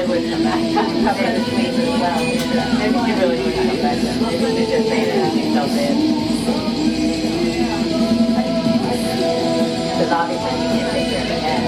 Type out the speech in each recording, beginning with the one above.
would come back. Probably this week as well. Maybe she really would come back. She just saying that she felt bad. Because obviously she can't take care of the cat.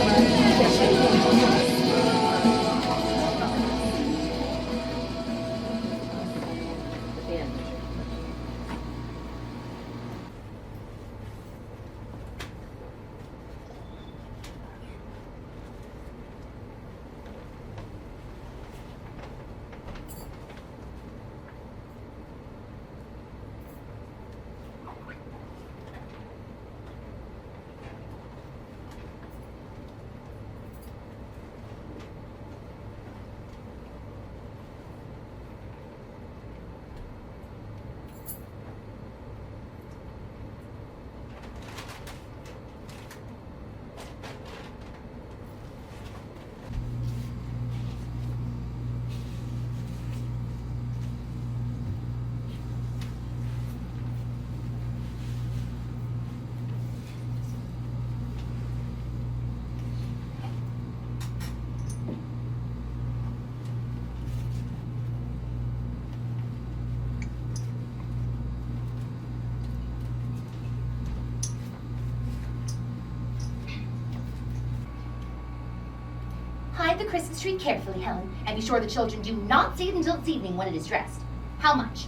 Hide the Christmas tree carefully, Helen, and be sure the children do not see it until this evening when it is dressed. How much?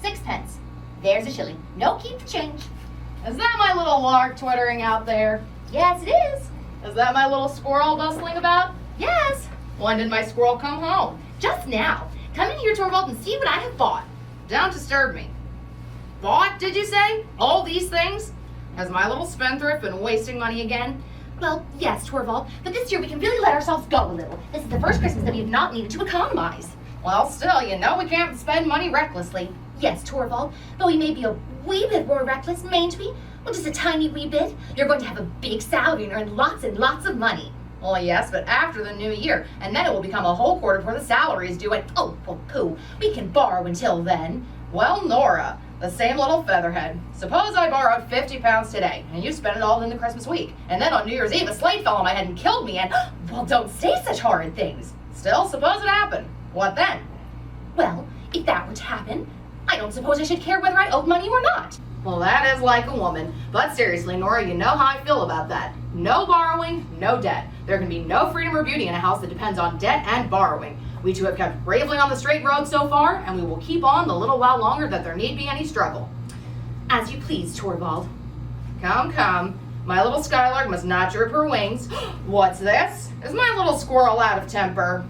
6 pence. There's a shilling. No, keep the change. Is that my little lark twittering out there? Yes, it is. Is that my little squirrel bustling about? Yes. When did my squirrel come home? Just now. Come in here, Torvald, and see what I have bought. Don't disturb me. Bought, did you say? All these things? Has my little spendthrift been wasting money again? Well, yes, Torvald, but this year we can really let ourselves go a little. This is the first Christmas that we have not needed to economize. Well, still, you know we can't spend money recklessly. Yes, Torvald, but we may be a wee bit more reckless, mayn't we? Well, just a tiny wee bit. You're going to have a big salary and earn lots and lots of money. Well, yes, but after the new year, and then it will become a whole quarter before the salary is due, and oh, well, pooh, we can borrow until then. Well, Nora, the same little featherhead. Suppose I borrowed 50 pounds today, and you spent it all in the Christmas week, and then on New Year's Eve a slate fell on my head and killed me, and well, don't say such horrid things. Still, suppose it happened. What then? Well, if that were to happen, I don't suppose I should care whether I owed money or not. Well, that is like a woman. But seriously, Nora, you know how I feel about that. No borrowing, no debt. There can be no freedom or beauty in a house that depends on debt and borrowing. We two have kept bravely on the straight road so far, and we will keep on the little while longer that there need be any struggle. As you please, Torvald. Come, come. My little skylark must not droop her wings. What's this? Is my little squirrel out of temper?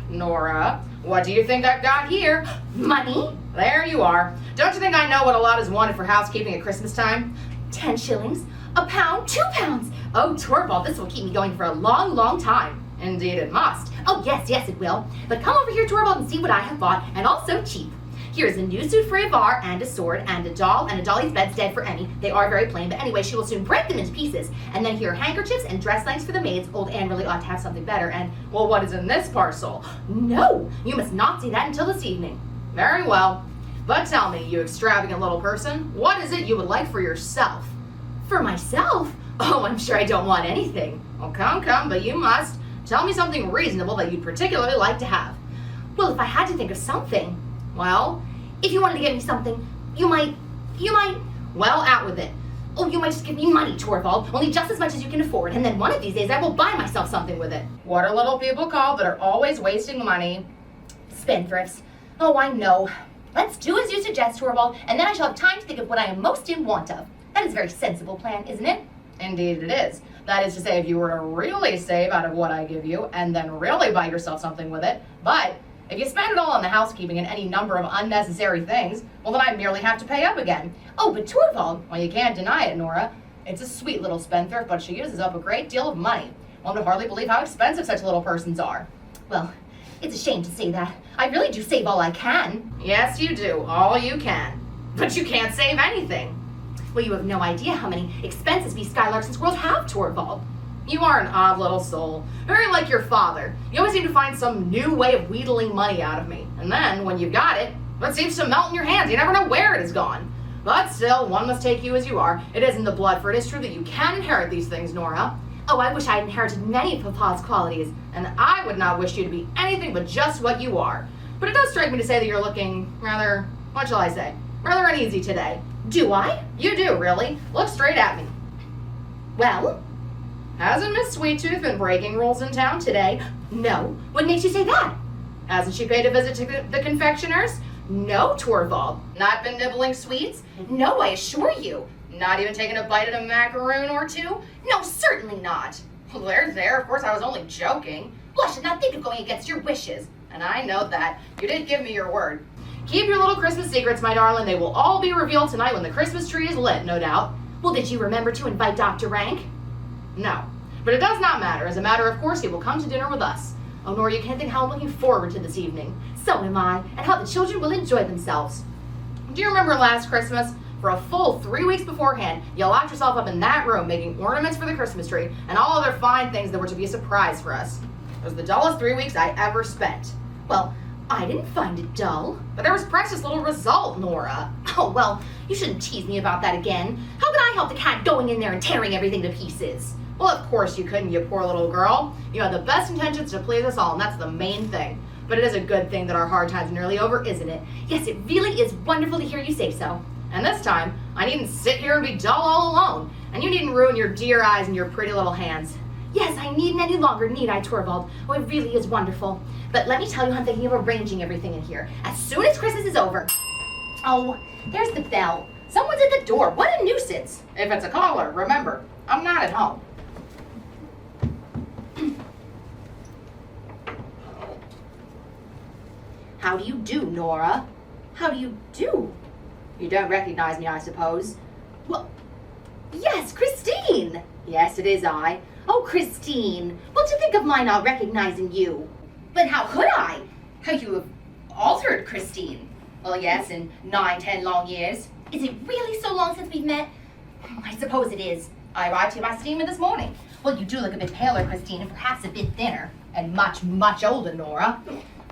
Nora, what do you think I've got here? Money? There you are. Don't you think I know what a lot is wanted for housekeeping at Christmas time? 10 shillings, a pound, 2 pounds. Oh, Torvald, this will keep me going for a long, long time. Indeed it must. Oh, yes, yes, it will. But come over here, Torvald, and see what I have bought, and also cheap. Here's a new suit for Ivar, and a sword, and a doll, and a dolly's bedstead for Emmy. They are very plain, but anyway, she will soon break them into pieces. And then here are handkerchiefs and dress lengths for the maids. Old Anne really ought to have something better, and... well, what is in this parcel? No, you must not see that until this evening. Very well. But tell me, you extravagant little person, what is it you would like for yourself? For myself? Oh, I'm sure I don't want anything. Oh, come, come, but you must. Tell me something reasonable that you'd particularly like to have. Well, if I had to think of something... Well? If you wanted to get me something, you might... Well, out with it. Oh, you might just give me money, Torvald, only just as much as you can afford, and then one of these days I will buy myself something with it. What are little people called that are always wasting money? Spendthrifts. Oh, I know. Let's do as you suggest, Torvald, and then I shall have time to think of what I am most in want of. That is a very sensible plan, isn't it? Indeed it is. That is to say, if you were to really save out of what I give you, and then really buy yourself something with it, but if you spend it all on the housekeeping and any number of unnecessary things, well then I merely have to pay up again. Oh, but Torvald... Well, you can't deny it, Nora. It's a sweet little spendthrift, but she uses up a great deal of money. One would hardly believe how expensive such little persons are. Well, it's a shame to say that. I really do save all I can. Yes, you do. All you can. But you can't save anything. Well, you have no idea how many expenses we Skylarks and Squirrels have, Torvald. You are an odd little soul. Very like your father. You always seem to find some new way of wheedling money out of me. And then, when you've got it, it seems to melt in your hands. You never know where it has gone. But still, one must take you as you are. It is in the blood, for it is true that you can inherit these things, Nora. Oh, I wish I had inherited many of Papa's qualities. And I would not wish you to be anything but just what you are. But it does strike me to say that you're looking rather, what shall I say, rather uneasy today. Do I? You do, really. Look straight at me. Well, Hasn't Miss Sweettooth been breaking rules in town today? no. What makes you say that? Hasn't she paid a visit to the confectioner's? No, Torvald. Not been nibbling sweets? No, I assure you. Not even taking a bite of a macaroon or two? No, certainly not. Well, there's there. Of course, I was only joking. Well, I should not think of going against your wishes. And I know that. You did give me your word. Keep your little Christmas secrets, my darling. They will all be revealed tonight when the Christmas tree is lit, no doubt. Well, did you remember to invite Dr. Rank? No. But it does not matter. As a matter of course, he will come to dinner with us. Oh, Nora, you can't think how I'm looking forward to this evening. So am I, and how the children will enjoy themselves. Do you remember last Christmas? For a full 3 weeks beforehand, you locked yourself up in that room making ornaments for the Christmas tree and all other fine things that were to be a surprise for us. It was the dullest 3 weeks I ever spent. Well, I didn't find it dull. But there was precious little result, Nora. Oh, well, you shouldn't tease me about that again. How could I help the cat going in there and tearing everything to pieces? Well, of course you couldn't, you poor little girl. You had the best intentions to please us all, and that's the main thing. But it is a good thing that our hard times are nearly over, isn't it? Yes, it really is wonderful to hear you say so. And this time, I needn't sit here and be dull all alone. And you needn't ruin your dear eyes and your pretty little hands. Yes, I needn't any longer, need I, Torvald? Oh, it really is wonderful. But let me tell you, I'm thinking of arranging everything in here. As soon as Christmas is over. Oh, there's the bell. Someone's at the door. What a nuisance. If it's a caller, remember, I'm not at home. How do you do, Nora? How do you do? You don't recognize me, I suppose. Well, yes, Christine. Yes, it is I. Oh, Christine. Well, to think of my not recognizing you. But how could I? How you have altered, Christine. Well, yes, in 9-10 long years. Is it really so long since we've met? I suppose it is. I arrived here by steamer this morning. Well, you do look a bit paler, Christine, and perhaps a bit thinner. And much, much older, Nora.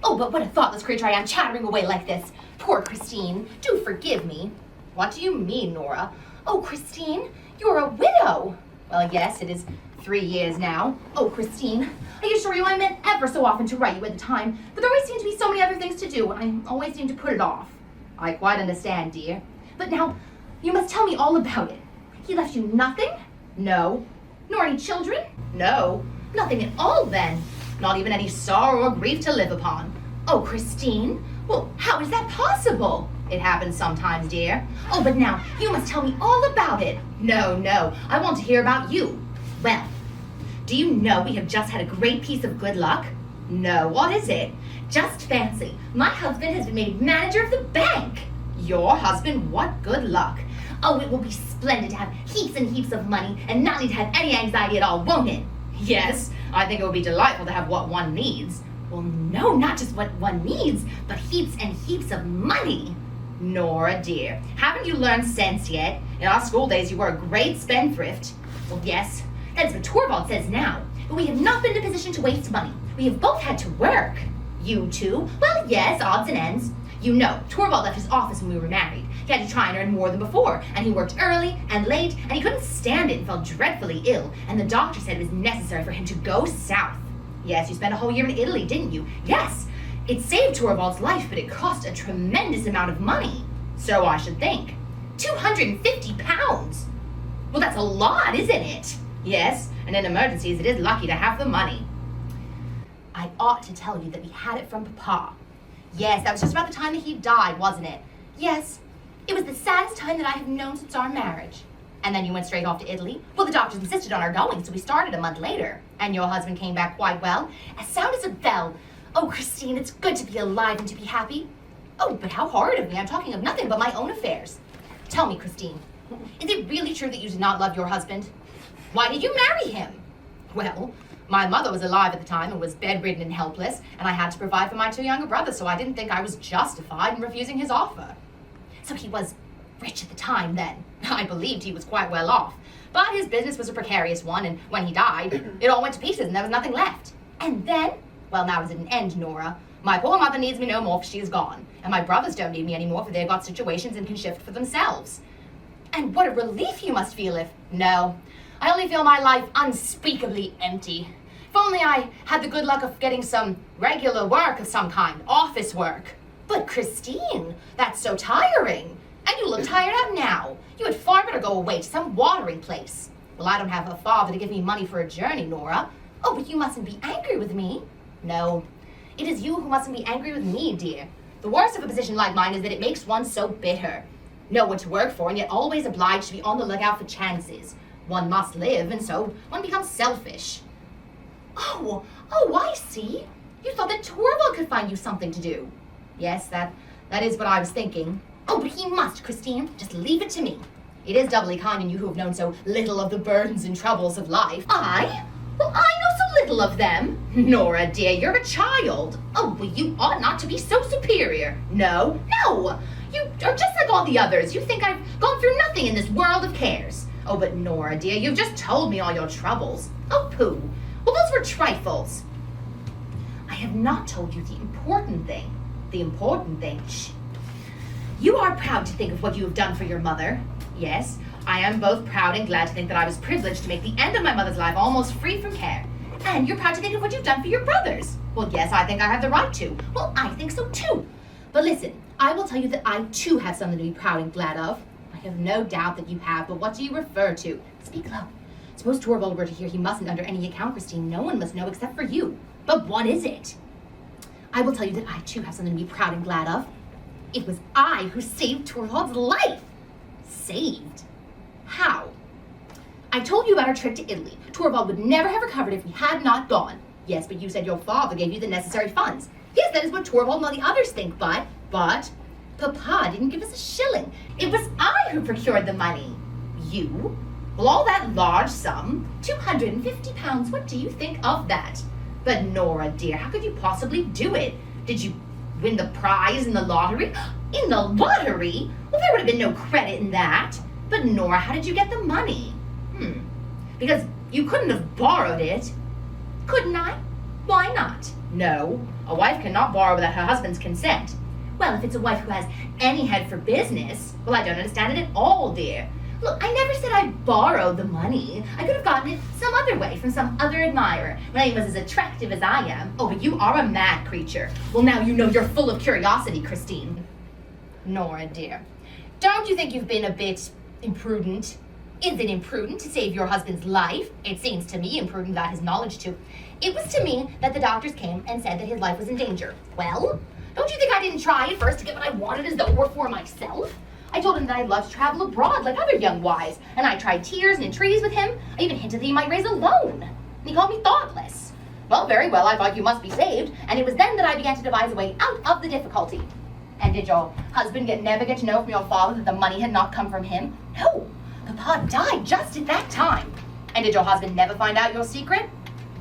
Oh, but what a thoughtless creature I am, chattering away like this. Poor Christine. Do forgive me. What do you mean, Nora? Oh, Christine, you're a widow. Well, yes, it is 3 years now. Oh, Christine, I assure you I meant ever so often to write you at the time, but there always seem to be so many other things to do, and I always seem to put it off. I quite understand, dear. But now, you must tell me all about it. He left you nothing? No. Nor any children? No. Nothing at all, then? Not even any sorrow or grief to live upon. Oh, Christine, well, how is that possible? It happens sometimes, dear. Oh, but now, you must tell me all about it. No, no, I want to hear about you. Well, do you know we have just had a great piece of good luck? No, what is it? Just fancy, my husband has been made manager of the bank. Your husband? What good luck. Oh, it will be splendid to have heaps and heaps of money and not need to have any anxiety at all, won't it? Yes, I think it would be delightful to have what one needs. Well, no, not just what one needs, but heaps and heaps of money. Nora, dear, haven't you learned sense yet? In our school days, you were a great spendthrift. Well, yes, that is what Torvald says now. But we have not been in a position to waste money. We have both had to work. You too? Well, yes, odds and ends. You know, Torvald left his office when we were married. He had to try and earn more than before, and he worked early and late, and he couldn't stand it and fell dreadfully ill, and the doctor said it was necessary for him to go south. Yes, you spent a whole year in Italy, didn't you? Yes, it saved Torvald's life, but it cost a tremendous amount of money. So I should think. 250 pounds! Well, that's a lot, isn't it? Yes, and in emergencies, it is lucky to have the money. I ought to tell you that we had it from Papa. Yes, that was just about the time that he died, wasn't it? Yes, it was the saddest time that I have known since our marriage. And then you went straight off to Italy? Well, the doctors insisted on our going, so we started a month later. And your husband came back quite well? As sound as a bell. Oh, Christine, it's good to be alive and to be happy. Oh, but how horrid of me. I'm talking of nothing but my own affairs. Tell me, Christine, is it really true that you did not love your husband? Why did you marry him? Well, my mother was alive at the time and was bedridden and helpless, and I had to provide for my 2 younger brothers, so I didn't think I was justified in refusing his offer. So he was rich at the time, then? I believed he was quite well off, but his business was a precarious one, and when he died, it all went to pieces and there was nothing left. And then? Well, now is at an end, Nora. My poor mother needs me no more, for she is gone, and my brothers don't need me anymore, for they've got situations and can shift for themselves. And what a relief you must feel if... No, I only feel my life unspeakably empty. If only I had the good luck of getting some regular work of some kind, office work. But Christine, that's so tiring. And you look tired out now. You had far better go away to some watering place. Well, I don't have a father to give me money for a journey, Nora. Oh, but you mustn't be angry with me. No, it is you who mustn't be angry with me, dear. The worst of a position like mine is that it makes one so bitter. Know what to work for, and yet always obliged to be on the lookout for chances. One must live, and so one becomes selfish. Oh, I see. You thought that Torvald could find you something to do. Yes, that is what I was thinking. Oh, but he must, Christine. Just leave it to me. It is doubly kind in you who have known so little of the burdens and troubles of life. I? Well, I know so little of them. Nora, dear, you're a child. Oh, well, you ought not to be so superior. No. You are just like all the others. You think I've gone through nothing in this world of cares. Oh, but Nora, dear, you've just told me all your troubles. Oh, pooh. Well, those were trifles. I have not told you the important thing. The important thing. Shh. You are proud to think of what you have done for your mother. Yes, I am both proud and glad to think that I was privileged to make the end of my mother's life almost free from care. And you're proud to think of what you've done for your brothers. Well, yes, I think I have the right to. Well, I think so too. But listen, I will tell you that I too have something to be proud and glad of. I have no doubt that you have, but what do you refer to? Speak low. Suppose Torvald were to hear, he mustn't under any account, Christine. No one must know except for you. But what is it? I will tell you that I too have something to be proud and glad of. It was I who saved Torvald's life. Saved? How? I told you about our trip to Italy. Torvald would never have recovered if we had not gone. Yes, but you said your father gave you the necessary funds. Yes, that is what Torvald and all the others think, but Papa didn't give us a shilling. It was I who procured the money. You? Well, all that large sum, £250, what do you think of that? But Nora, dear, how could you possibly do it? Did you win the prize in the lottery? In the lottery? Well, there would have been no credit in that. But Nora, how did you get the money? Because you couldn't have borrowed it. Couldn't I? Why not? No, a wife cannot borrow without her husband's consent. Well, if it's a wife who has any head for business, well, I don't understand it at all, dear. Look, I never said I borrowed the money. I could have gotten it some other way from some other admirer when he was as attractive as I am. Oh, but you are a mad creature. Well, now you know you're full of curiosity, Christine. Nora, dear, don't you think you've been a bit imprudent? Is it imprudent to save your husband's life? It seems to me imprudent without his knowledge too. It was to me that the doctors came and said that his life was in danger. Well, don't you think I didn't try at first to get what I wanted as though it were for myself? I told him that I'd love to travel abroad like other young wives, and I tried tears and entreaties with him. I even hinted that he might raise a loan. And he called me thoughtless. Well, very well, I thought you must be saved, and it was then that I began to devise a way out of the difficulty. And did your husband never get to know from your father that the money had not come from him? No. Papa died just at that time. And did your husband never find out your secret?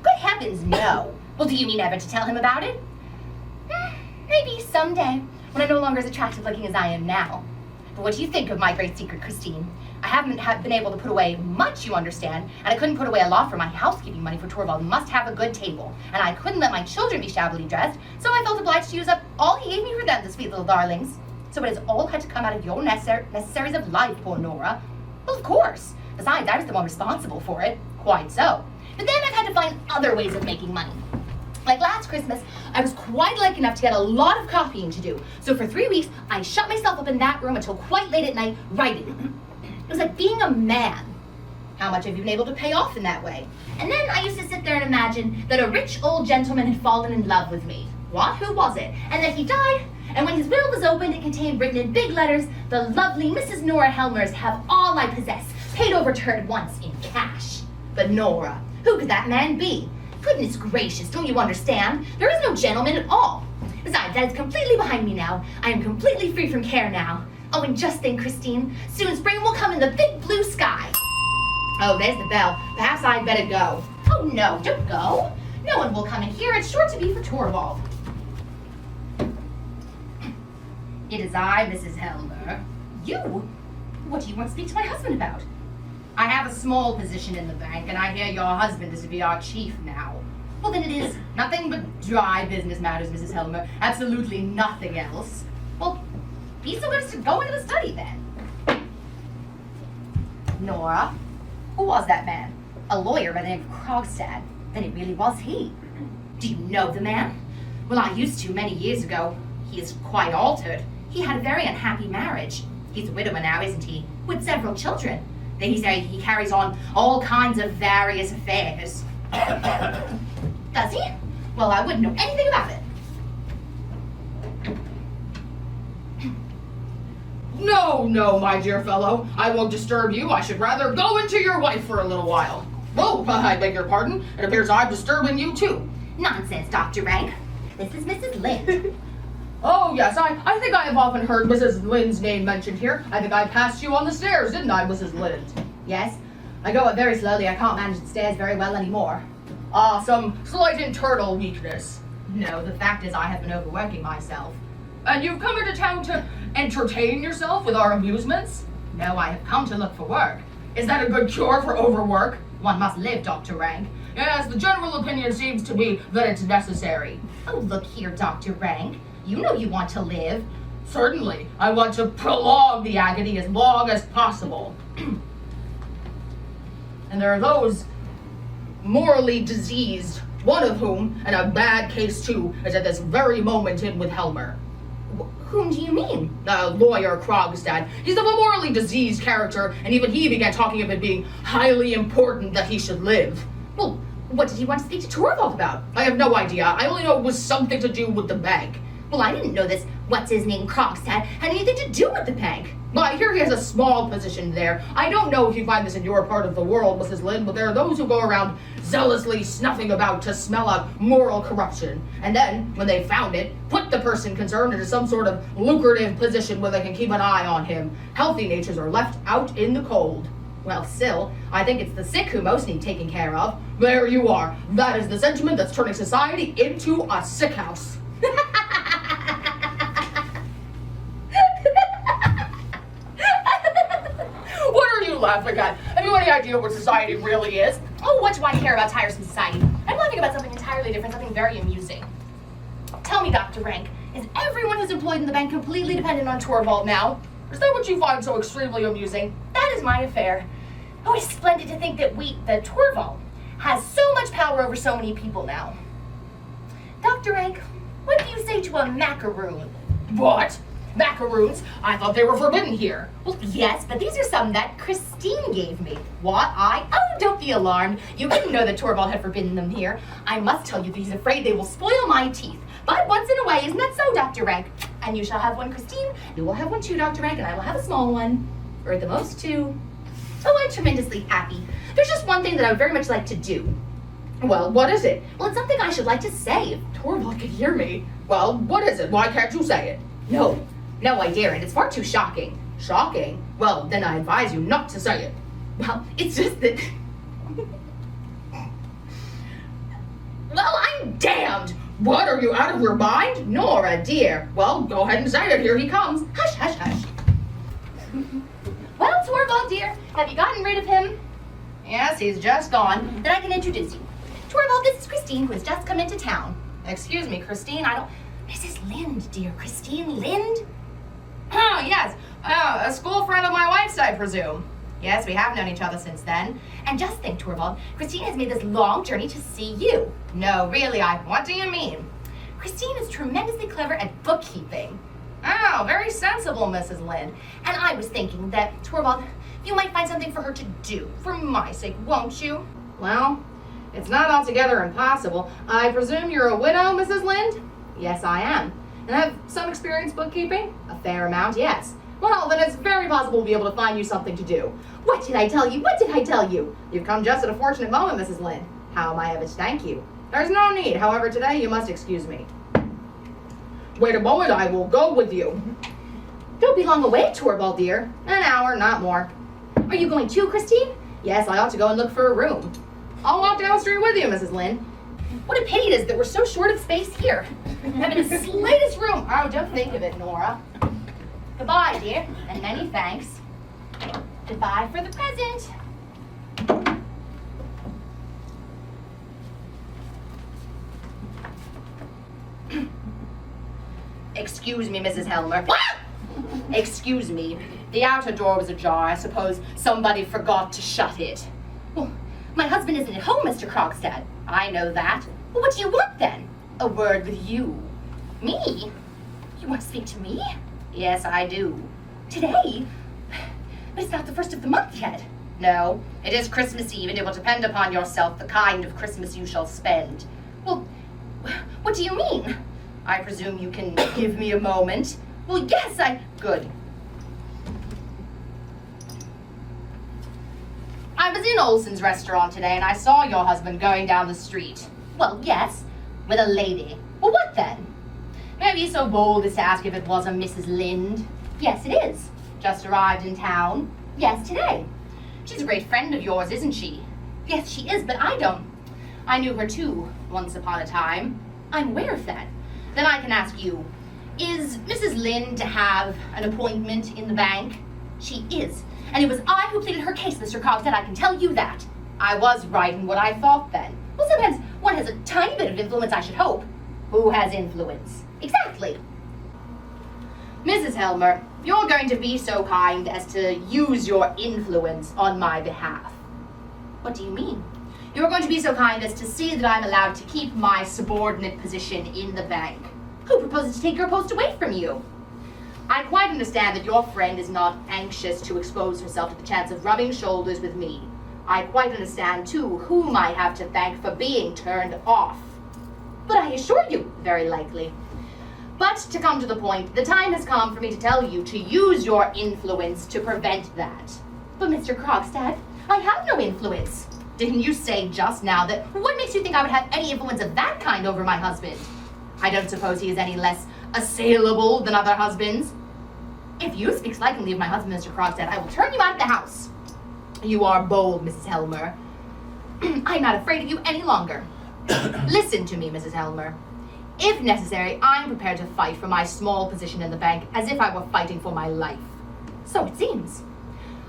Good heavens, no. Well, do you mean never to tell him about it? Maybe someday, when I'm no longer as attractive looking as I am now. But what do you think of my great secret, Christine? I haven't been able to put away much, you understand, and I couldn't put away a lot for my housekeeping money, for Torvald must have a good table, and I couldn't let my children be shabbily dressed, so I felt obliged to use up all he gave me for them, the sweet little darlings. So it has all had to come out of your necessaries of life, poor Nora. Well, of course. Besides, I was the one responsible for it. Quite so. But then I've had to find other ways of making money. Like last Christmas, I was quite lucky enough to get a lot of copying to do. So for 3 weeks, I shut myself up in that room until quite late at night, writing. It was like being a man. How much have you been able to pay off in that way? And then I used to sit there and imagine that a rich old gentleman had fallen in love with me. What? Who was it? And that he died, and when his will was opened, it contained written in big letters, "The lovely Mrs. Nora Helmers have all I possess, paid over to her at once in cash." But Nora, who could that man be? Goodness gracious, don't you understand? There is no gentleman at all. Besides, that is completely behind me now. I am completely free from care now. Oh, and just think, Christine, soon spring will come in the big blue sky. Oh, there's the bell. Perhaps I'd better go. Oh, no, don't go. No one will come in here. It's sure to be for Torvald. It is I, Mrs. Helmer. You? What do you want to speak to my husband about? I have a small position in the bank, and I hear your husband is to be our chief now. Well, then it is nothing but dry business matters, Mrs. Helmer. Absolutely nothing else. Well, be so good as to go into the study, then. Nora, Who was that man? A lawyer by the name of Krogstad. Then it really was he. Do you know the man? Well, I used to many years ago. He is quite altered. He had a very unhappy marriage. He's a widower now, isn't he? With several children. They say he carries on all kinds of various affairs. Does he? Well, I wouldn't know anything about it. No, my dear fellow. I won't disturb you. I should rather go into your wife for a little while. Whoa, I beg your pardon. It appears I'm disturbing you too. Nonsense, Dr. Rank. This is Mrs. Lind. Oh, yes, I think I have often heard Mrs. Lind's name mentioned here. I think I passed you on the stairs, didn't I, Mrs. Lind? Yes. I go up very slowly. I can't manage the stairs very well anymore. Ah, some slight internal weakness. No, the fact is I have been overworking myself. And you've come into town to entertain yourself with our amusements? No, I have come to look for work. Is that a good cure for overwork? One must live, Dr. Rank. Yes, the general opinion seems to be that it's necessary. Oh, look here, Dr. Rank. You know you want to live. Certainly, I want to prolong the agony as long as possible. And there are those morally diseased, one of whom, and a bad case too, is at this very moment in with Helmer. Whom do you mean? Lawyer Krogstad. He's of a morally diseased character, and even he began talking of it being highly important that he should live. Well, what did he want to speak to Torvald about? I have no idea. I only know it was something to do with the bank. Well, I didn't know this what's-his-name Krogstad had anything to do with the bank. Well, I hear he has a small position there. I don't know if you find this in your part of the world, Mrs. Lind, but there are those who go around zealously snuffing about to smell out moral corruption. And then, when they found it, put the person concerned into some sort of lucrative position where they can keep an eye on him. Healthy natures are left out in the cold. Well, still, I think it's the sick who most need taking care of. There you are. That is the sentiment that's turning society into a sick house. Laughing at. Have you any idea what society really is? Oh, what do I care about tiresome society? I'm laughing about something entirely different, something very amusing. Tell me, Dr. Rank, is everyone who's employed in the bank completely dependent on Torvald now? Is that what you find so extremely amusing? That is my affair. Oh, it's splendid to think that Torvald has so much power over so many people now. Dr. Rank, what do you say to a macaroon? What? Macaroons? I thought they were forbidden here. Well, yes, but these are some that Christine gave me. What? Oh, don't be alarmed. You didn't know that Torvald had forbidden them here. I must tell you that he's afraid they will spoil my teeth. But once in a way, isn't that so, Dr. Rank? And you shall have one, Christine. You will have one too, Dr. Rank, and I will have a small one. Or at the most, two. Oh, I'm tremendously happy. There's just one thing that I would very much like to do. Well, what is it? Well, it's something I should like to say. If Torvald could hear me. Well, what is it? Why can't you say it? No, I daren't. It's far too shocking. Shocking? Well, then I advise you not to say it. Well, it's just that... Well, I'm damned! What, are you out of your mind? Nora, dear. Well, go ahead and say it. Here he comes. Hush, hush, hush. Well, Torvald, dear, have you gotten rid of him? Yes, he's just gone. Then I can introduce you. Torvald, this is Christine, who has just come into town. Excuse me, Christine, Mrs. Lind, dear. Christine Lind? Oh, yes. A school friend of my wife's, I presume. Yes, we have known each other since then. And just think, Torvald, Christine has made this long journey to see you. No, really, what do you mean? Christine is tremendously clever at bookkeeping. Oh, very sensible, Mrs. Lind. And I was thinking that, Torvald, you might find something for her to do, for my sake, won't you? Well, it's not altogether impossible. I presume you're a widow, Mrs. Lind? Yes, I am. And have some experience bookkeeping? A fair amount, yes. Well, then it's very possible to be able to find you something to do. What did I tell you? What did I tell you? You've come just at a fortunate moment, Mrs. Lind. How am I ever to thank you? There's no need. However, today you must excuse me. Wait a moment, I will go with you. Don't be long away, Torvald, dear. An hour, not more. Are you going too, Christine? Yes, I ought to go and look for a room. I'll walk down the street with you, Mrs. Lind. What a pity it is that we're so short of space here. Having the slightest room. Oh, don't think of it, Nora. Goodbye, dear, and many thanks. Goodbye for the present. Excuse me, Mrs. Helmer. Excuse me. The outer door was ajar. I suppose somebody forgot to shut it. Well, my husband isn't at home, Mr. Krogstad. I know that. Well, what do you want then? A word with you. Me? You want to speak to me? Yes, I do. Today? But it's not the first of the month yet. No, it is Christmas Eve, and it will depend upon yourself the kind of Christmas you shall spend. Well, what do you mean? I presume you can give me a moment. Well, yes, Good. I was in Olson's restaurant today, and I saw your husband going down the street. Well, yes, with a lady. Well, what then? May I be so bold as to ask if it was a Mrs. Lind? Yes, it is. Just arrived in town? Yes, today. She's a great friend of yours, isn't she? Yes, she is, but I don't. I knew her too, once upon a time. I'm aware of that. Then I can ask you, is Mrs. Lind to have an appointment in the bank? She is. And it was I who pleaded her case, Mr. Krogstad, I can tell you that. I was right in what I thought then. Well, sometimes one has a tiny bit of influence, I should hope. Who has influence? Exactly. Mrs. Helmer, you're going to be so kind as to use your influence on my behalf. What do you mean? You're going to be so kind as to see that I'm allowed to keep my subordinate position in the bank. Who proposes to take your post away from you? I quite understand that your friend is not anxious to expose herself to the chance of rubbing shoulders with me. I quite understand, too, whom I have to thank for being turned off. But I assure you, very likely. But to come to the point, the time has come for me to tell you to use your influence to prevent that. But Mr. Krogstad, I have no influence. Didn't you say just now that what makes you think I would have any influence of that kind over my husband? I don't suppose he is any less assailable than other husbands. If you speak slightingly of my husband, Mr. Krogstad, I will turn you out of the house. You are bold, Mrs. Helmer. I'm not afraid of you any longer. Listen to me, Mrs. Helmer. If necessary, I am prepared to fight for my small position in the bank as if I were fighting for my life. So it seems.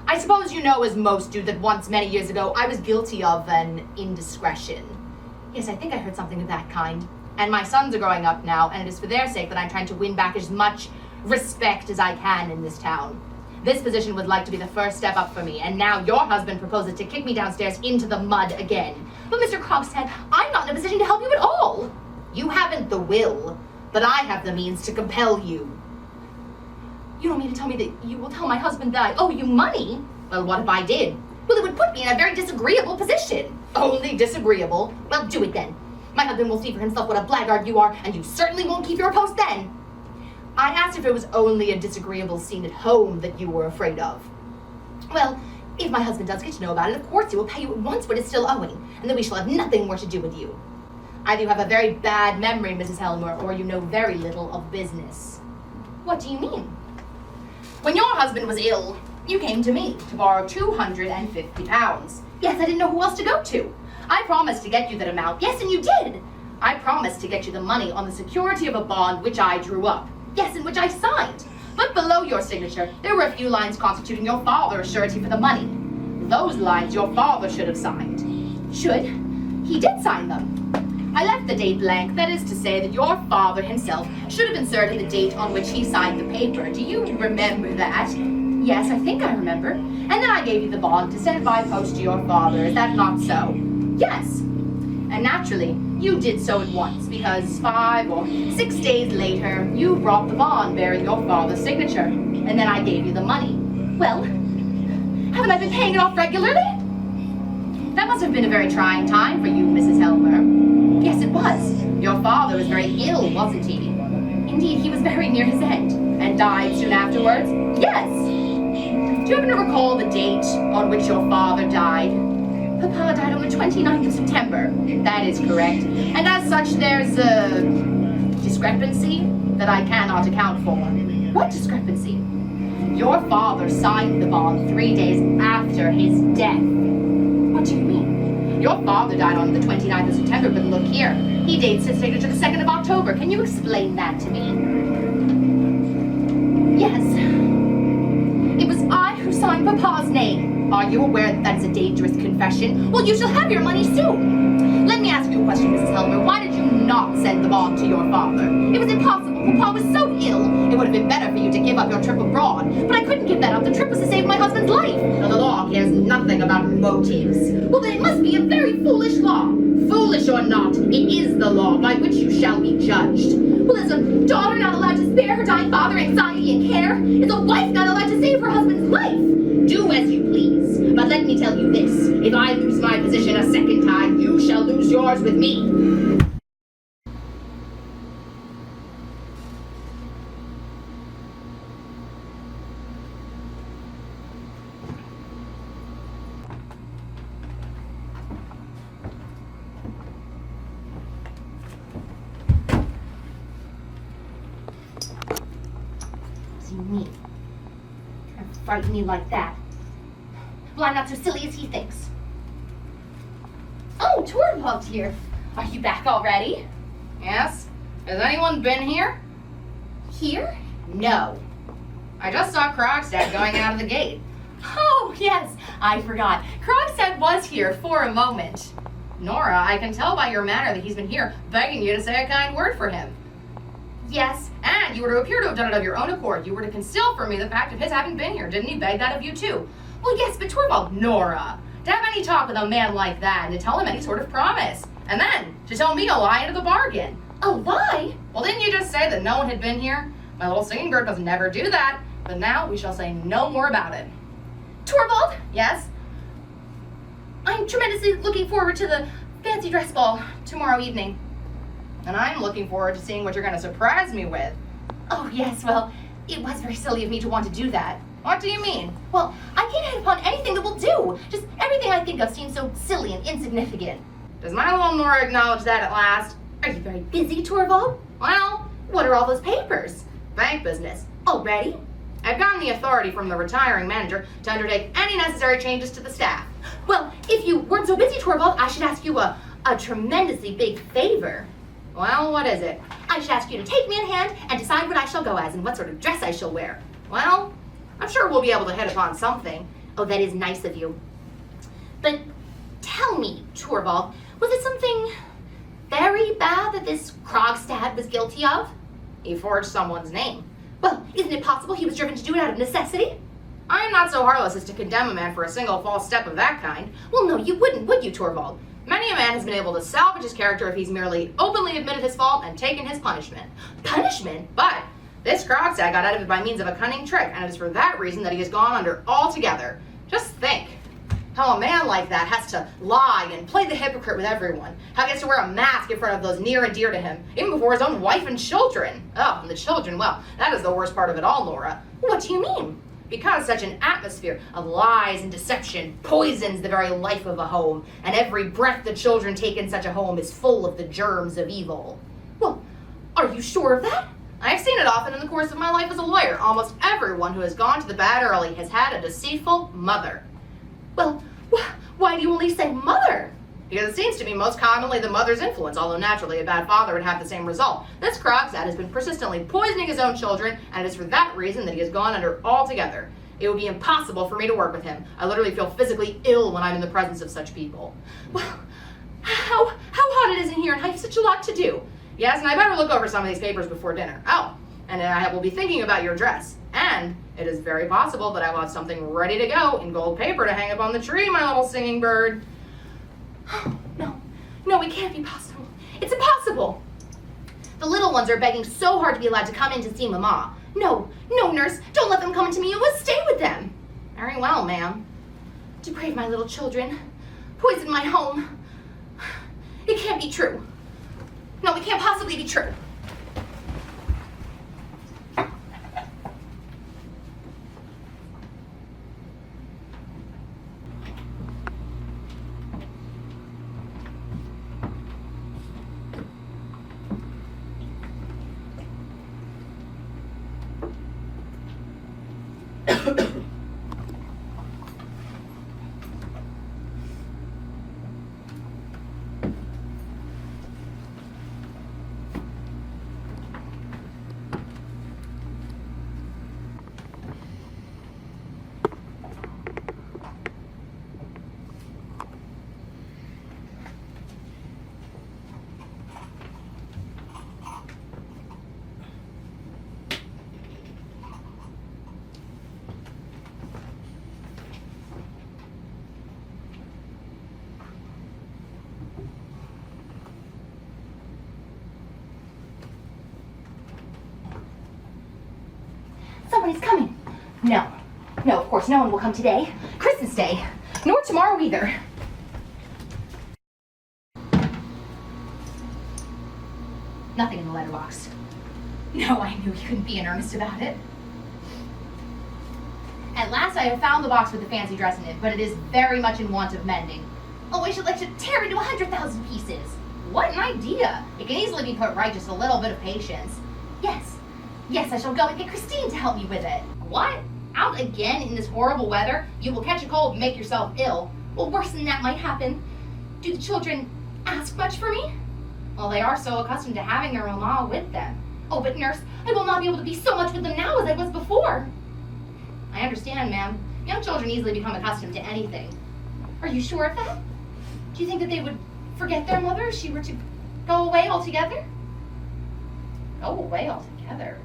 I suppose you know, as most do, that once, many years ago, I was guilty of an indiscretion. Yes, I think I heard something of that kind. And my sons are growing up now, and it is for their sake that I'm trying to win back as much respect as I can in this town. This position would like to be the first step up for me, and now your husband proposes to kick me downstairs into the mud again. But Mr. Krogstad, I'm not in a position to help you at all. You haven't the will, but I have the means to compel you. You don't mean to tell me that you will tell my husband that I owe you money? Well, what if I did? Well, it would put me in a very disagreeable position. Only disagreeable? Well, do it then. My husband will see for himself what a blackguard you are, and you certainly won't keep your post then. I asked if it was only a disagreeable scene at home that you were afraid of. Well, if my husband does get to know about it, of course he will pay you at once what is still owing, and then we shall have nothing more to do with you. Either you have a very bad memory, Mrs. Helmer, or you know very little of business. What do you mean? When your husband was ill, you came to me to borrow £250. Yes, I didn't know who else to go to. I promised to get you that amount. Yes, and you did. I promised to get you the money on the security of a bond which I drew up. Yes, and which I signed. But below your signature, there were a few lines constituting your father's surety for the money. Those lines your father should have signed. Should? He did sign them. I left the date blank, that is to say that your father himself should have inserted the date on which he signed the paper. Do you remember that? Yes, I think I remember. And then I gave you the bond to send by post to your father. Is that not so? Yes. And naturally, you did so at once, because 5 or 6 days later, you brought the bond bearing your father's signature. And then I gave you the money. Well, haven't I been paying it off regularly? That must have been a very trying time for you, Mrs. Helmer. Yes, it was. Your father was very ill, wasn't he? Indeed, he was very near his end, and died soon afterwards. Yes! Do you happen to recall the date on which your father died? Papa died on the 29th of September. That is correct. And as such, there's a discrepancy that I cannot account for. What discrepancy? Your father signed the bond 3 days after his death. What do you mean? Your father died on the 29th of September, but look here. He dates his signature the 2nd of October. Can you explain that to me? Yes. It was I who signed Papa's name. Are you aware that that is a dangerous confession? Well, you shall have your money soon. Let me ask you a question, Mrs. Helmer. Why did you not send the bond to your father? It was impossible. Papa was so ill, it would have been better for you to give up your trip abroad. But I couldn't give that up. The trip was to save my husband's life. Now, the law cares nothing about motives. Well, then it must be a very foolish law. Foolish or not, it is the law by which you shall be judged. Well, is a daughter not allowed to spare her dying father anxiety and care? Is a wife not allowed to save her husband's life? Do as you please, but let me tell you this. If I lose my position a second time, you shall lose yours with me. What does he mean? Trying to frighten me like that. Well, I'm not so silly as he thinks. Oh, Torvald's here. Are you back already? Yes? Has anyone been here? Here? No. I just saw Krogstad going out of the gate. Oh, yes, I forgot. Krogstad was here for a moment. Nora, I can tell by your manner that he's been here begging you to say a kind word for him. Yes. And you were to appear to have done it of your own accord. You were to conceal from me the fact of his having been here. Didn't he beg that of you too? Well, yes, but Torvald... Nora, to have any talk with a man like that and to tell him any sort of promise. And then to tell me a lie into the bargain. A lie? Well, didn't you just say that no one had been here? My little singing bird does never do that. But now we shall say no more about it. Torvald? Yes? I'm tremendously looking forward to the fancy dress ball tomorrow evening. And I'm looking forward to seeing what you're going to surprise me with. Oh, yes, well, it was very silly of me to want to do that. What do you mean? Well, I can't hit upon anything that will do. Just everything I think of seems so silly and insignificant. Does my little Nora acknowledge that at last? Are you very busy, Torvald? Well, What are all those papers? bank business. Already? I've gotten the authority from the retiring manager to undertake any necessary changes to the staff. Well, if you weren't so busy, Torvald, I should ask you a tremendously big favor. Well, what is it? I should ask you to take me in hand and decide what I shall go as and what sort of dress I shall wear. Well, I'm sure we'll be able to hit upon something. Oh, that is nice of you. But tell me, Torvald, was it something very bad that this Krogstad was guilty of? He forged someone's name. Well, isn't it possible he was driven to do it out of necessity? I am not so heartless as to condemn a man for a single false step of that kind. Well, no, you wouldn't, would you, Torvald? Many a man has been able to salvage his character if he's merely openly admitted his fault and taken his punishment. Punishment? But this Krogstad got out of it by means of a cunning trick, and it is for that reason that he has gone under altogether. Just think how a man like that has to lie and play the hypocrite with everyone. How he has to wear a mask in front of those near and dear to him, even before his own wife and children. Oh, and the children, well, that is the worst part of it all, Nora. What do you mean? Because such an atmosphere of lies and deception poisons the very life of a home, and every breath the children take in such a home is full of the germs of evil. Well, are you sure of that? I've seen it often in the course of my life as a lawyer. Almost everyone who has gone to the bad early has had a deceitful mother. Well, why do you only say mother? Because it seems to be most commonly the mother's influence, although naturally a bad father would have the same result. This Krogstad has been persistently poisoning his own children, and it is for that reason that he has gone under altogether. It would be impossible for me to work with him. I literally feel physically ill when I'm in the presence of such people. Well, how hot it is in here, and I have such a lot to do. Yes, and I better look over some of these papers before dinner. Oh, and I will be thinking about your dress. And it is very possible that I will have something ready to go in gold paper to hang up on the tree, my little singing bird. No, it can't be possible. It's impossible. The little ones are begging so hard to be allowed to come in to see Mama. No, nurse, don't let them come into me. You must stay with them. Very well, ma'am. Deprave my little children. Poison my home. It can't be true. No, it can't possibly be true. Somebody's coming. No. No, of course, no one will come today. Christmas Day. Nor tomorrow either. Nothing in the letterbox. No, I knew he couldn't be in earnest about it. At last I have found the box with the fancy dress in it, but it is very much in want of mending. Oh, I should like to tear it into 100,000 pieces. What an idea! It can easily be put right, just a little bit of patience. Yes. Yes, I shall go and get Christine to help me with it. What? Out again in this horrible weather? You will catch a cold and make yourself ill. Well, worse than that might happen. Do the children ask much for me? Well, they are so accustomed to having their mamma with them. Oh, but nurse, I will not be able to be so much with them now as I was before. I understand, ma'am. Young children easily become accustomed to anything. Are you sure of that? Do you think that they would forget their mother if she were to go away altogether? Go away altogether?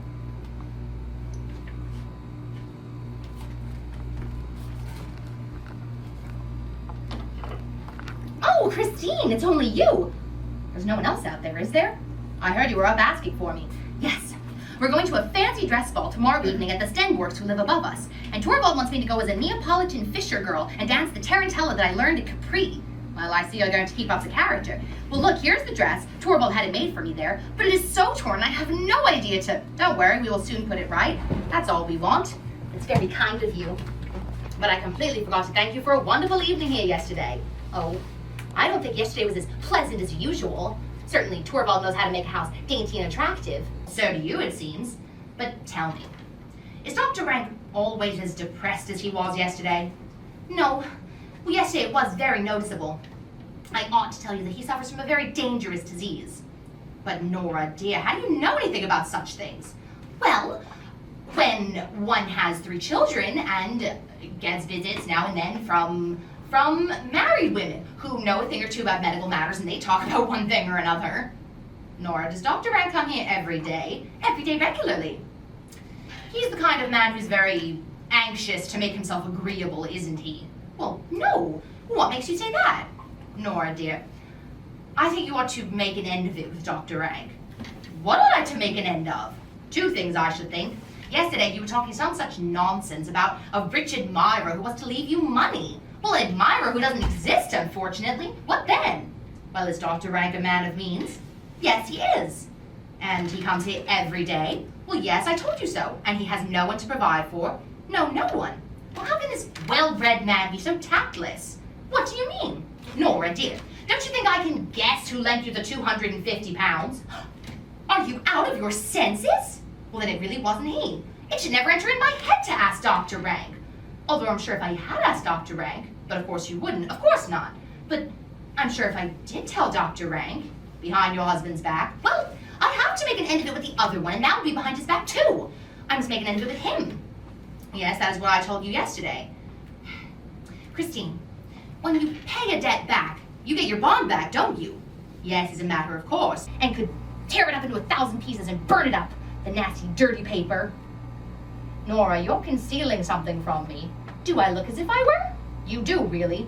Oh, Christine, it's only you. There's no one else out there, is there? I heard you were up asking for me. Yes. We're going to a fancy dress ball tomorrow evening at the Stenborgs who live above us. And Torvald wants me to go as a Neapolitan fisher girl and dance the tarantella that I learned at Capri. Well, I see you're going to keep up the character. Well, look, here's the dress. Torvald had it made for me there, but it is so torn I have no idea to... Don't worry, we will soon put it right. That's all we want. It's very kind of you. But I completely forgot to thank you for a wonderful evening here yesterday. Oh, I don't think yesterday was as pleasant as usual. Certainly, Torvald knows how to make a house dainty and attractive. So do you, it seems. But tell me, is Dr. Rank always as depressed as he was yesterday? No. Well, yesterday it was very noticeable. I ought to tell you that he suffers from a very dangerous disease. But Nora, dear, how do you know anything about such things? Well, when one has 3 children and gets visits now and then from married women who know a thing or two about medical matters and they talk about one thing or another. Nora, does Dr. Rank come here every day? Every day regularly? He's the kind of man who's very anxious to make himself agreeable, isn't he? Well, no. What makes you say that? Nora, dear, I think you ought to make an end of it with Dr. Rank. What ought I to make an end of? 2 things, I should think. Yesterday you were talking some such nonsense about a rich admirer who was to leave you money. Well, an admirer who doesn't exist, unfortunately. What then? Well, is Dr. Rank a man of means? Yes, he is. And he comes here every day? Well, yes, I told you so. And he has no one to provide for? No, no one. Well, how can this well-bred man be so tactless? What do you mean? Nora, dear, don't you think I can guess who lent you the 250 pounds? Are you out of your senses? Well, then it really wasn't he. It should never enter in my head to ask Dr. Rank. Although I'm sure if I had asked Dr. Rank, but of course you wouldn't, of course not. But I'm sure if I did tell Dr. Rank, behind your husband's back, well, I have to make an end of it with the other one, and that would be behind his back too. I must make an end of it with him. Yes, that is what I told you yesterday. Christine, when you pay a debt back, you get your bond back, don't you? Yes, as a matter of course. And could tear it up into 1,000 pieces and burn it up, the nasty, dirty paper. Nora, you're concealing something from me. Do I look as if I were? You do, really.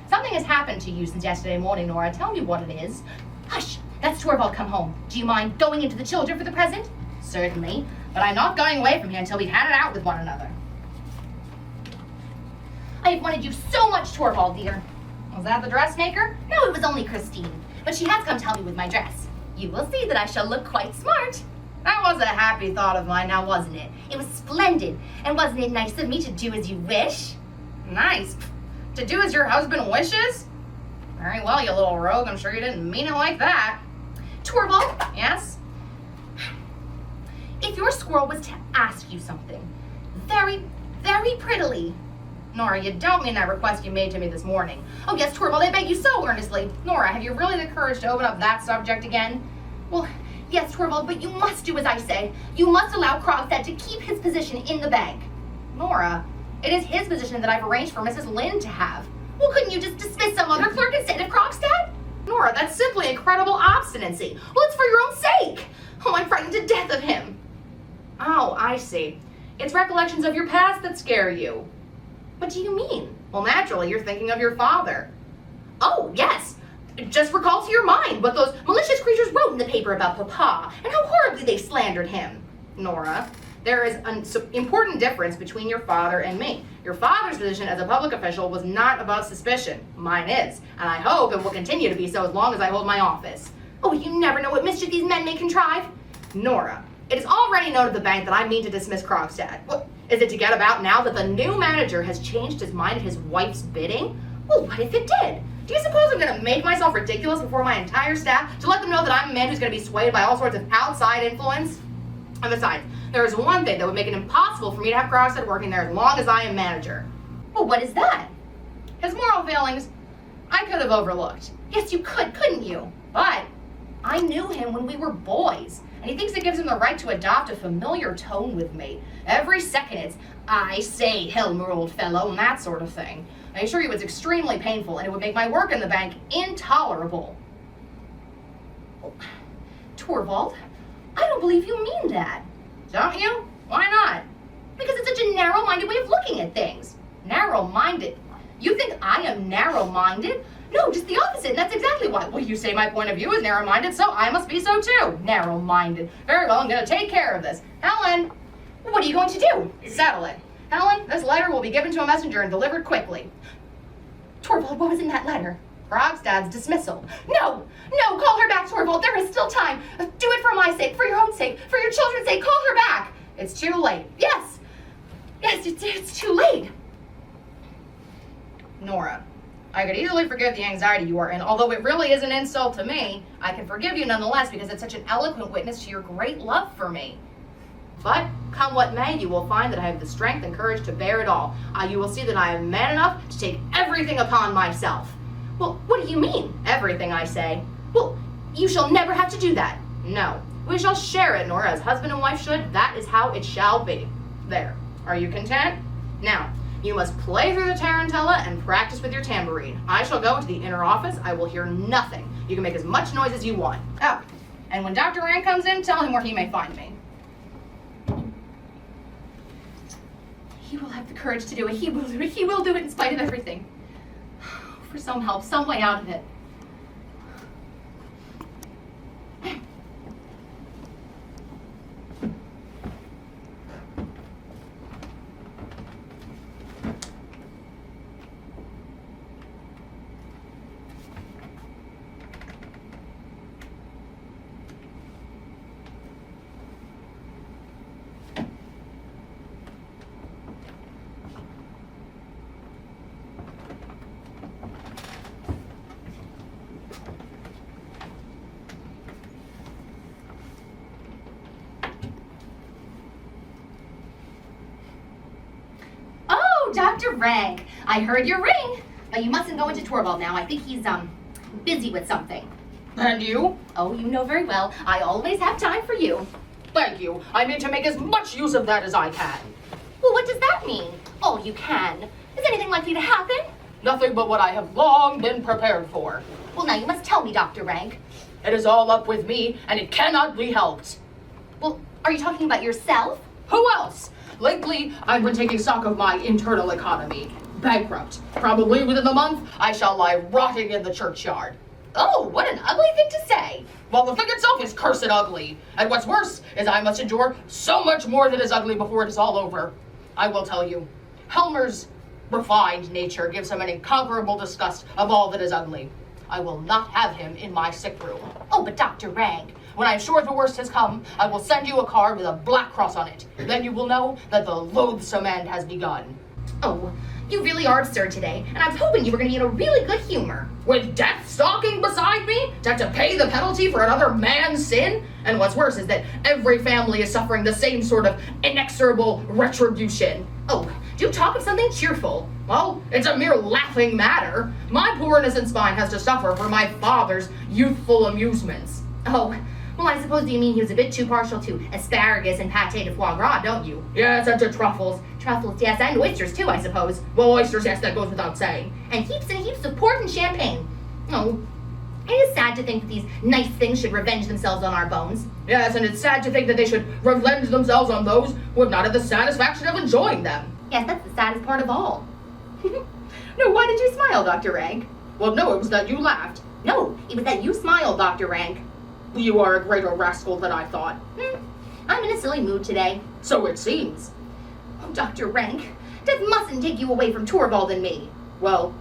Something has happened to you since yesterday morning, Nora. Tell me what it is. Hush! That's Torvald come home. Do you mind going into the children for the present? Certainly, but I'm not going away from here until we've had it out with one another. I have wanted you so much, Torvald, dear. Was that the dressmaker? No, it was only Christine. But she has come tell me with my dress. You will see that I shall look quite smart. That was a happy thought of mine, now wasn't it? It was splendid. And wasn't it nice of me to do as you wish? Nice? To do as your husband wishes? Very well, you little rogue. I'm sure you didn't mean it like that. Torvald? Yes? If your squirrel was to ask you something very, very prettily. Nora, you don't mean that request you made to me this morning. Oh yes, Torvald, I beg you so earnestly. Nora, have you really the courage to open up that subject again? Well, yes, Torvald, but you must do as I say. You must allow Krogstad to keep his position in the bank. Nora, it is his position that I've arranged for Mrs. Lynde to have. Well, couldn't you just dismiss some other clerk instead of Krogstad? Nora, that's simply incredible obstinacy. Well, it's for your own sake. Oh, I'm frightened to death of him. Oh, I see. It's recollections of your past that scare you. What do you mean? Well, naturally, you're thinking of your father. Oh, yes. Just recall to your mind what those malicious creatures wrote in the paper about Papa and how horribly they slandered him. Nora, There is an important difference between your father and me. Your father's position as a public official was not above suspicion. Mine is, and I hope it will continue to be so as long as I hold my office. Oh, you never know what mischief these men may contrive. Nora, it is already known at the bank that I mean to dismiss Krogstad. What, is it to get about now that the new manager has changed his mind at his wife's bidding? Well, what if it did? Do you suppose I'm going to make myself ridiculous before my entire staff to let them know that I'm a man who's going to be swayed by all sorts of outside influence? And besides, there is one thing that would make it impossible for me to have Krogstad working there as long as I am manager. Well, what is that? His moral failings, I could have overlooked. Yes, you could, couldn't you? But I knew him when we were boys, and he thinks it gives him the right to adopt a familiar tone with me. Every second it's, I say, Helmer, old fellow, and that sort of thing. I assure you it's extremely painful, and it would make my work in the bank intolerable. Torvald, I don't believe you mean that. Don't you? Why not? Because it's such a narrow-minded way of looking at things. Narrow-minded? You think I am narrow-minded? No, just the opposite, and that's exactly why. Well, you say my point of view is narrow-minded, so I must be so too. Narrow-minded. Very well, I'm going to take care of this. Helen! What are you going to do? Settle it. Helen, this letter will be given to a messenger and delivered quickly. Torvald, what was in that letter? Krogstad's dismissal. No! No, call her back, Torvald. There is still time. Do it for my sake, for your own sake, for your children's sake. Call her back. It's too late. Yes. Yes, it's too late. Nora, I could easily forgive the anxiety you are in, although it really is an insult to me. I can forgive you nonetheless because it's such an eloquent witness to your great love for me. But, come what may, you will find that I have the strength and courage to bear it all. You will see that I am man enough to take everything upon myself. Well, what do you mean? Everything, I say. Well, you shall never have to do that. No, we shall share it, Nora, as husband and wife should. That is how it shall be. There. Are you content? Now, you must play through the tarantella and practice with your tambourine. I shall go into the inner office. I will hear nothing. You can make as much noise as you want. Oh, and when Dr. Rand comes in, tell him where he may find me. He will have the courage to do it. He will do it. He will do it in spite of everything. For some help, some way out of it. Dr. Rank, I heard your ring. But you mustn't go into Torvald now. I think he's, busy with something. And you? Oh, you know very well. I always have time for you. Thank you. I mean to make as much use of that as I can. Well, what does that mean? All you can. Is anything likely to happen? Nothing but what I have long been prepared for. Well, now you must tell me, Dr. Rank. It is all up with me, and it cannot be helped. Well, are you talking about yourself? Who else? Lately, I've been taking stock of my internal economy. Bankrupt. Probably within the month, I shall lie rotting in the churchyard. Oh, what an ugly thing to say. Well, the thing itself is cursed ugly. And what's worse is I must endure so much more that is ugly before it is all over. I will tell you, Helmer's refined nature gives him an incomparable disgust of all that is ugly. I will not have him in my sick room. Oh, but Dr. Rank, when I'm sure the worst has come, I will send you a card with a black cross on it. Then you will know that the loathsome end has begun. Oh, you really are absurd today, and I was hoping you were going to be in a really good humor. With death stalking beside me, to have to pay the penalty for another man's sin? And what's worse is that every family is suffering the same sort of inexorable retribution. Oh, do talk of something cheerful. Well, it's a mere laughing matter. My poor innocent spine has to suffer for my father's youthful amusements. Oh, well, I suppose you mean he was a bit too partial to asparagus and pâté de foie gras, don't you? Yes, and to truffles. Truffles, yes, and oysters too, I suppose. Well, oysters, yes, that goes without saying. And heaps of port and champagne. Oh, it is sad to think that these nice things should revenge themselves on our bones. Yes, and it's sad to think that they should revenge themselves on those who have not had the satisfaction of enjoying them. Yes, that's the saddest part of all. No, why did you smile, Dr. Rank? Well, no, it was that you laughed. No, it was that you smiled, Dr. Rank. You are a greater rascal than I thought. I'm in a silly mood today. So it seems. Oh, Dr. Rank, death mustn't take you away from Torvald and me. Well,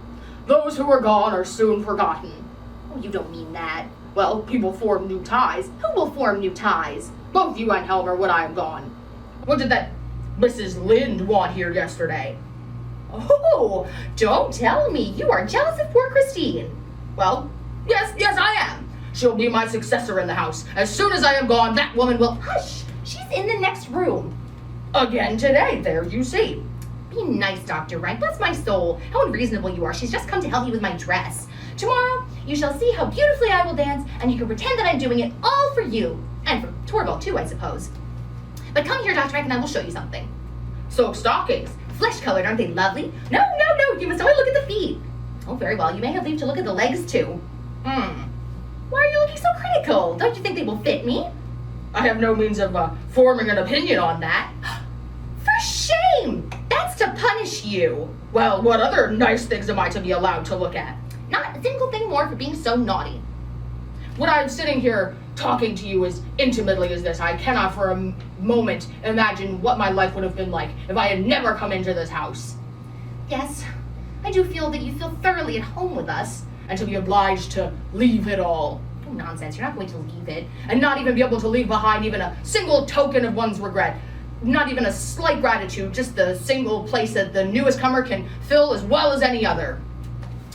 those who are gone are soon forgotten. Oh, you don't mean that. Well, people form new ties. Who will form new ties? Both you and Helmer when I am gone. What did that Mrs. Lind want here yesterday? Oh, don't tell me. You are jealous of poor Christine. Well, yes, I am. She'll be my successor in the house. As soon as I am gone, that woman will... Hush! She's in the next room. Again today, there you see. Be nice, Dr. Rank. Bless my soul. How unreasonable you are. She's just come to help me with my dress. Tomorrow, you shall see how beautifully I will dance, and you can pretend that I'm doing it all for you. And for Torvald, too, I suppose. But come here, Dr. Rank, and I will show you something. Silk stockings. Flesh-colored, aren't they lovely? No, you must only look at the feet. Oh, very well. You may have leave to look at the legs, too. Why are you looking so critical? Don't you think they will fit me? I have no means of forming an opinion on that. For shame! That's to punish you. Well, what other nice things am I to be allowed to look at? Not a single thing more for being so naughty. When I'm sitting here talking to you as intimately as this, I cannot for a moment imagine what my life would have been like if I had never come into this house. Yes, I do feel that you feel thoroughly at home with us. And to be obliged to leave it all. Oh, nonsense, you're not going to leave it. And not even be able to leave behind even a single token of one's regret. Not even a slight gratitude, just the single place that the newest comer can fill as well as any other.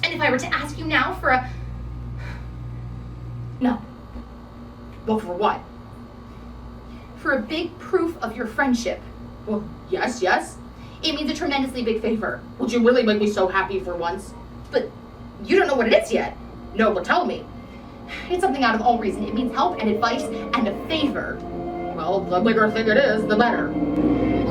And if I were to ask you now for a... No. Well, for what? For a big proof of your friendship. Well, yes. It means a tremendously big favor. Would you really make me so happy for once? But you don't know what it is yet. No, but tell me. It's something out of all reason. It means help and advice and a favor. Well, the bigger thing it is, the better.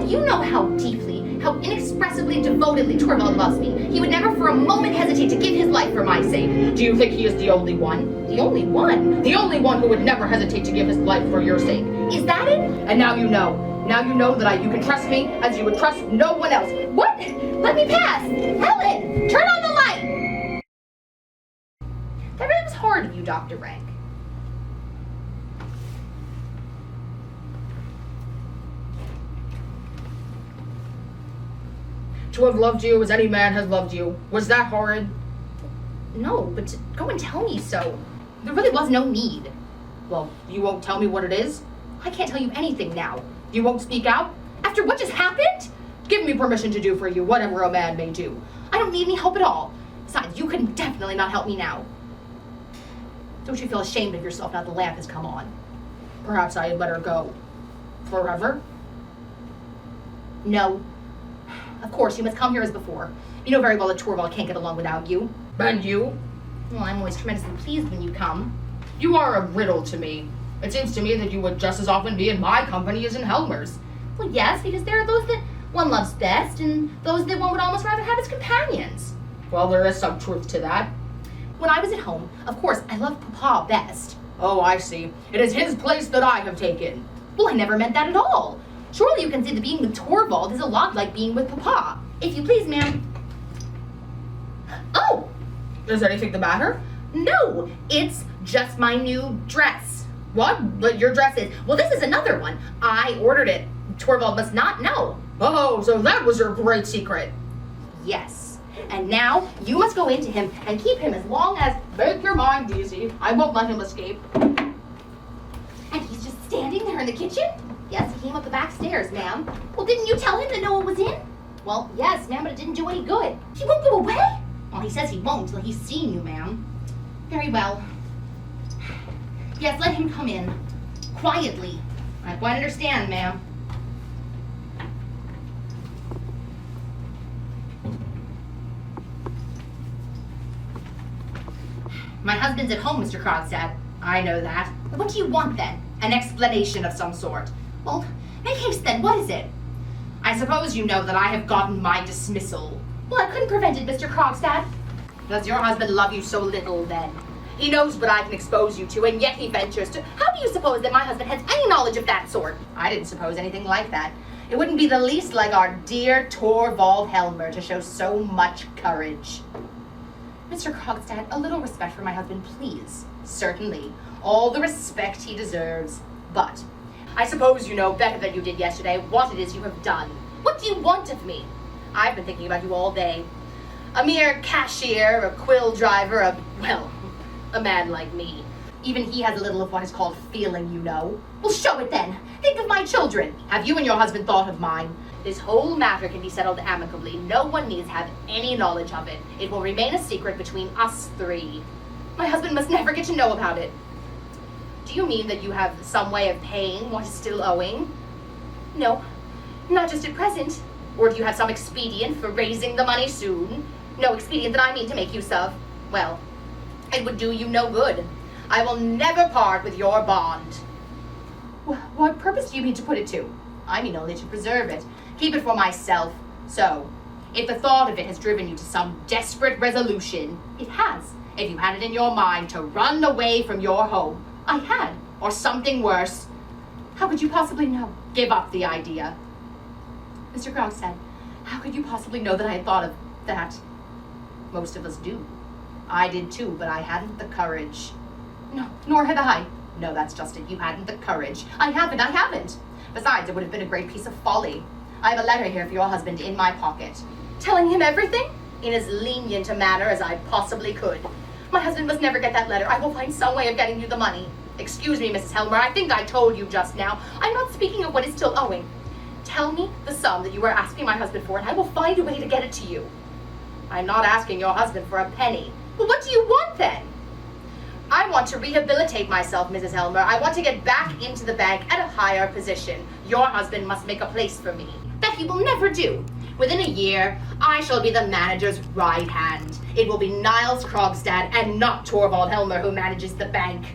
You know how deeply, how inexpressibly, devotedly Torvald loves me. He would never for a moment hesitate to give his life for my sake. Do you think he is the only one? The only one? The only one who would never hesitate to give his life for your sake. Is that it? And now you know. Now you know that you can trust me as you would trust no one else. What? Let me pass! Helen! Turn on the light! That really was hard of you, Dr. Rank. To have loved you as any man has loved you, was that horrid? No, but to go and tell me so. There really was no need. Well, you won't tell me what it is? I can't tell you anything now. You won't speak out? After what just happened? Give me permission to do for you whatever a man may do. I don't need any help at all. Besides, you can definitely not help me now. Don't you feel ashamed of yourself now the lamp has come on? Perhaps I had better go. Forever? No. Of course, you must come here as before. You know very well that Torvald can't get along without you. And you? Well, I'm always tremendously pleased when you come. You are a riddle to me. It seems to me that you would just as often be in my company as in Helmer's. Well, yes, because there are those that one loves best and those that one would almost rather have as companions. Well, there is some truth to that. When I was at home, of course, I loved Papa best. Oh, I see. It is his place that I have taken. Well, I never meant that at all. Surely you can see that being with Torvald is a lot like being with Papa. If you please, ma'am. Oh! Is anything the matter? No, it's just my new dress. What? But your dress is. Well, this is another one. I ordered it. Torvald must not know. Oh, so that was your great secret. Yes. And now you must go into him and keep him as long as... Make your mind easy. I won't let him escape. And he's just standing there in the kitchen? Yes, he came up the back stairs, ma'am. Well, didn't you tell him that no one was in? Well, yes, ma'am, but it didn't do any good. He won't go away? Well, he says he won't till he's seen you, ma'am. Very well. Yes, let him come in. Quietly. I quite understand, ma'am. My husband's at home, Mr. Krogstad. I know that. What do you want, then? An explanation of some sort. Well, make haste, then. What is it? I suppose you know that I have gotten my dismissal. Well, I couldn't prevent it, Mr. Krogstad. Does your husband love you so little, then? He knows what I can expose you to, and yet he ventures to... How do you suppose that my husband has any knowledge of that sort? I didn't suppose anything like that. It wouldn't be the least like our dear Torvald Helmer to show so much courage. Mr. Krogstad, a little respect for my husband, please. Certainly. All the respect he deserves. But I suppose you know better than you did yesterday what it is you have done. What do you want of me? I've been thinking about you all day. A mere cashier, a quill driver, a man like me. Even he has a little of what is called feeling, you know. Well, show it then. Think of my children. Have you and your husband thought of mine? This whole matter can be settled amicably. No one needs have any knowledge of it. It will remain a secret between us three. My husband must never get to know about it. Do you mean that you have some way of paying what is still owing? No, not just at present. Or do you have some expedient for raising the money soon? No expedient that I mean to make use of. Well, it would do you no good. I will never part with your bond. What purpose do you mean to put it to? I mean only to preserve it. Keep it for myself. So, if the thought of it has driven you to some desperate resolution, it has. If you had it in your mind to run away from your home, I had. Or something worse. How could you possibly know? Give up the idea. Mr. Krogstad, how could you possibly know that I had thought of that? Most of us do. I did too, but I hadn't the courage. No, nor had I. No, that's just it. You hadn't the courage. I haven't. Besides, it would have been a great piece of folly. I have a letter here for your husband in my pocket. Telling him everything? In as lenient a manner as I possibly could. My husband must never get that letter. I will find some way of getting you the money. Excuse me, Mrs. Helmer, I think I told you just now. I'm not speaking of what is still owing. Tell me the sum that you are asking my husband for, and I will find a way to get it to you. I'm not asking your husband for a penny. Well, what do you want then? I want to rehabilitate myself, Mrs. Helmer. I want to get back into the bank at a higher position. Your husband must make a place for me. That he will never do. Within a year, I shall be the manager's right hand. It will be Niles Krogstad and not Torvald Helmer who manages the bank.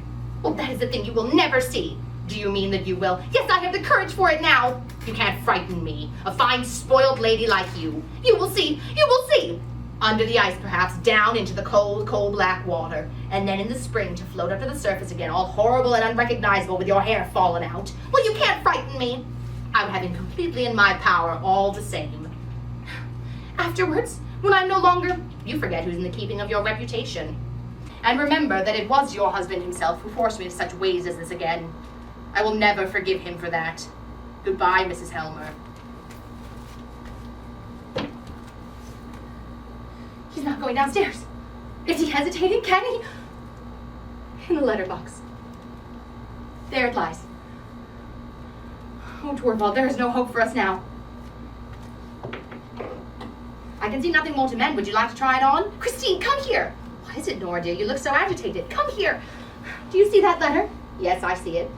Well, that is the thing you will never see. Do you mean that you will? Yes, I have the courage for it now. You can't frighten me. A fine, spoiled lady like you. You will see. You will see. Under the ice, perhaps, down into the cold, cold black water. And then in the spring to float up to the surface again, all horrible and unrecognizable with your hair fallen out. Well, you can't frighten me. I would have him completely in my power all the same. Afterwards, when I'm no longer, you forget who's in the keeping of your reputation. And remember that it was your husband himself who forced me to such ways as this again. I will never forgive him for that. Goodbye, Mrs. Helmer. He's not going downstairs. Is he hesitating? Can he? In the letterbox. There it lies. Oh, Torvald, there is no hope for us now. I can see nothing more to mend. Would you like to try it on? Christine, come here. What is it, Nora, dear? You look so agitated. Come here. Do you see that letter? Yes, I see it.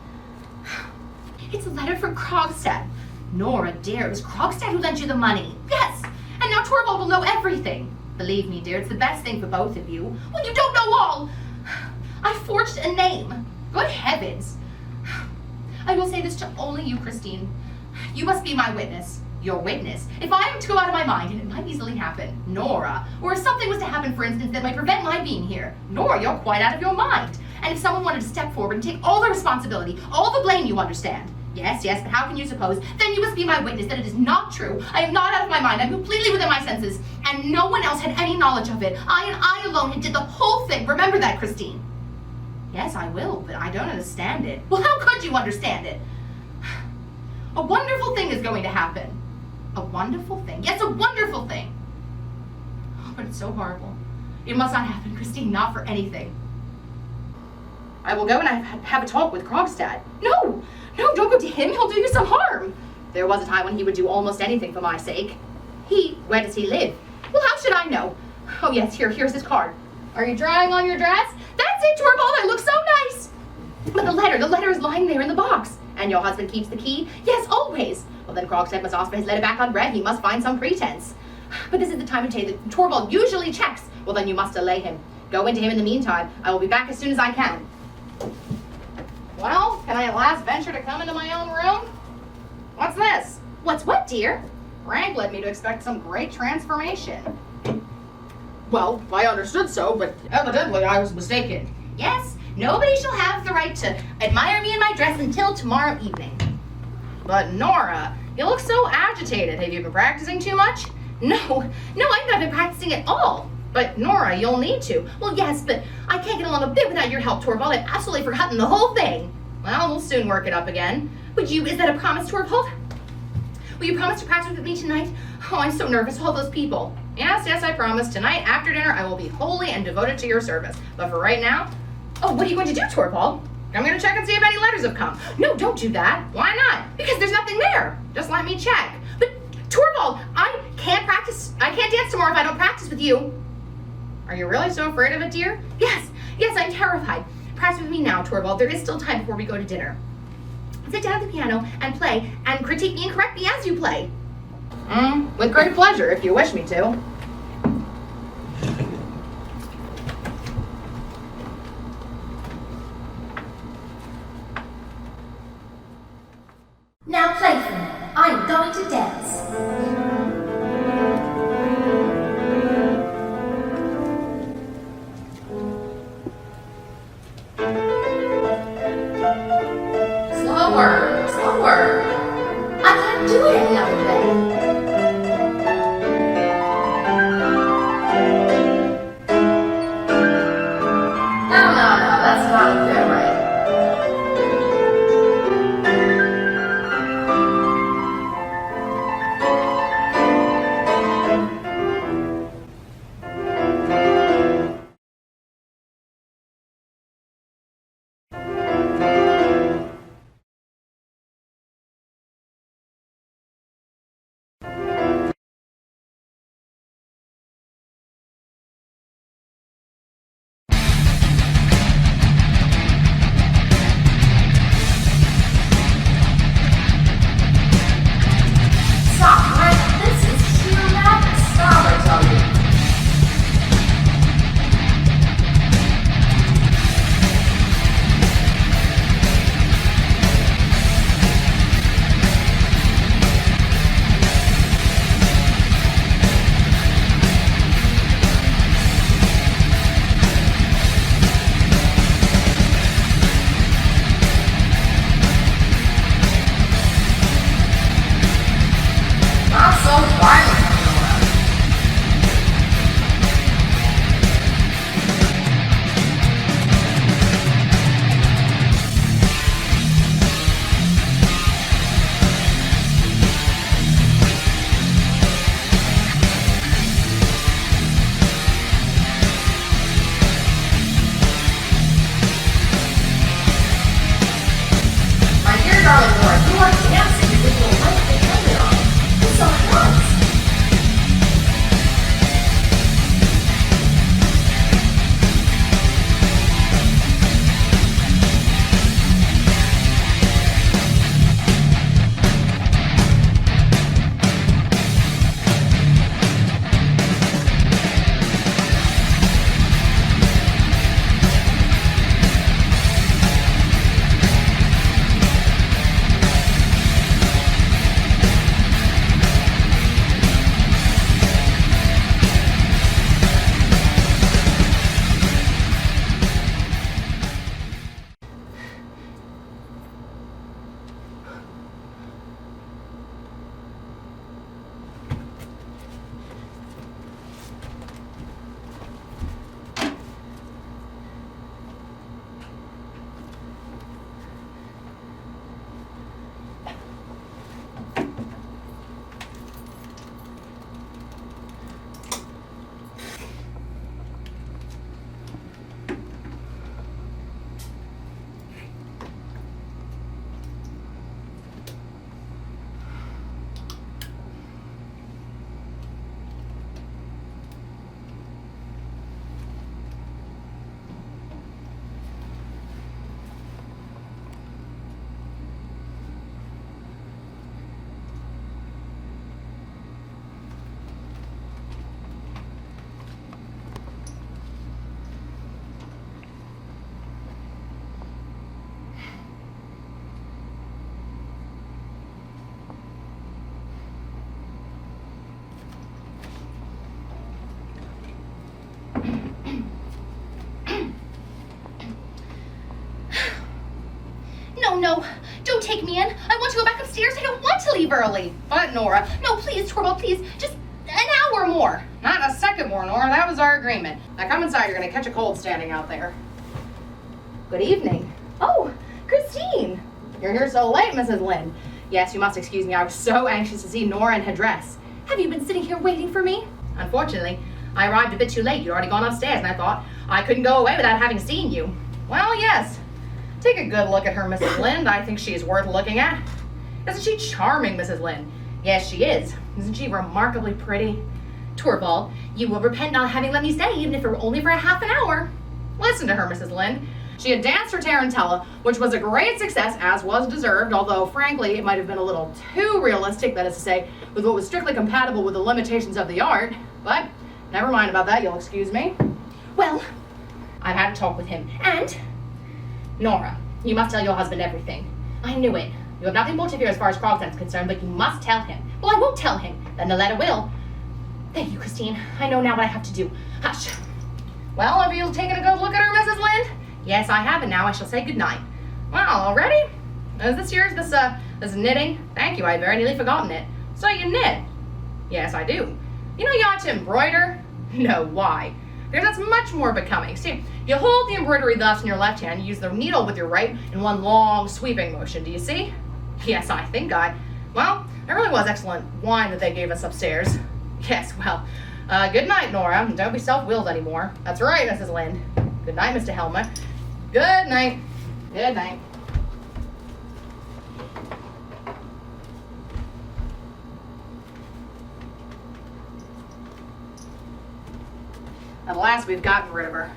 It's a letter from Krogstad. Nora, dear, it was Krogstad who lent you the money. Yes, and now Torvald will know everything. Believe me, dear, it's the best thing for both of you. Well, you don't know all. I forged a name. Good heavens. I will say this to only you, Christine. You must be my witness. Your witness. If I am to go out of my mind, and it might easily happen, Nora, or if something was to happen, for instance, that might prevent my being here, Nora, you're quite out of your mind. And if someone wanted to step forward and take all the responsibility, all the blame, you understand. Yes, but how can you suppose? Then you must be my witness that it is not true. I am not out of my mind. I'm completely within my senses. And no one else had any knowledge of it. I alone did the whole thing. Remember that, Christine. Yes, I will, but I don't understand it. Well, how could you understand it? A wonderful thing is going to happen. A wonderful thing? Yes, a wonderful thing. Oh, but it's so horrible. It must not happen, Christine, not for anything. I will go and have a talk with Krogstad. No, don't go to him. He'll do you some harm. There was a time when he would do almost anything for my sake. Where does he live? Well, how should I know? Oh, yes, here's his card. Are you drawing on your dress? That's it, Torvald, I look so nice. But the letter is lying there in the box. And your husband keeps the key? Yes, always. Well, then Krogstad must ask for his letter back on bread. He must find some pretense. But this is the time of day that Torvald usually checks. Well, then you must delay him. Go into him in the meantime. I will be back as soon as I can. Well, can I at last venture to come into my own room? What's this? What's what, dear? Frank led me to expect some great transformation. Well, I understood so, but evidently I was mistaken. Yes, nobody shall have the right to admire me in my dress until tomorrow evening. But Nora, you look so agitated. Have you been practicing too much? No, I've not been practicing at all. But Nora, you'll need to. Well, yes, but I can't get along a bit without your help, Torvald. I've absolutely forgotten the whole thing. Well, we'll soon work it up again. Is that a promise, Torvald? Will you promise to practice with me tonight? Oh, I'm so nervous, all those people. Yes, I promise. Tonight, after dinner, I will be holy and devoted to your service. But for right now, Oh, what are you going to do, Torvald? I'm going to check and see if any letters have come. No, don't do that. Why not? Because there's nothing there. Just let me check. But, Torvald, I can't dance tomorrow if I don't practice with you. Are you really so afraid of it, dear? Yes, I'm terrified. Practice with me now, Torvald. There is still time before we go to dinner. Sit down at the piano and play, and critique me and correct me as you play. With great pleasure, if you wish me to. Now, plaything, I am going to dance. Slower. I can't do it any other way. No, that's not a good right. Stop, Rick. This is sheer madness. Stop, I tell you. Not so violent, Nora. My dear darling Nora, you are dancing because your life depended on it. It's so nuts. No, don't take me in. I want to go back upstairs. I don't want to leave early. But, Nora, No, please, Torvald, please. Just an hour more. not a second more, Nora. That was our agreement. Now come inside. You're going to catch a cold standing out there. Good evening. Oh, Christine. You're here so late, Mrs. Lynde. Yes, you must excuse me. I was so anxious to see Nora in her dress. Have you been sitting here waiting for me? Unfortunately, I arrived a bit too late. You'd already gone upstairs, and I thought I couldn't go away without having seen you. Well, yes. Take a good look at her, Mrs. Lynde. I think she is worth looking at. Isn't she charming, Mrs. Lynde? Yes, she is. Isn't she remarkably pretty? Torvald, you will repent not having let me stay, even if it were only for a half an hour. Listen to her, Mrs. Lynde. She had danced her tarantella, which was a great success, as was deserved, although, frankly, it might have been a little too realistic, that is to say, with what was strictly compatible with the limitations of the art. But, never mind about that, you'll excuse me. Well, I've had a talk with him. and? Nora, you must tell your husband everything. I knew it. You have nothing more to fear as far as Krogstad's concerned, but you must tell him. Well, I won't tell him. Then the letter will. Thank you, Christine. I know now what I have to do. Hush. Well, have you taken a good look at her, Mrs. Lynde? Yes, I have, and now I shall say goodnight. Well, already? Is this yours, this knitting? Thank you, I had very nearly forgotten it. So you knit? Yes, I do. You know you ought to embroider? No, why? Because that's much more becoming. See, you hold the embroidery thus in your left hand, you use the needle with your right in one long sweeping motion, do you see? Yes, I think well, it really was excellent wine that they gave us upstairs. Yes, well, good night, Nora. Don't be self-willed anymore. That's right, Mrs. Lynde. Good night, Mr. Helmer. Good night. Good night. At last we've gotten rid of her.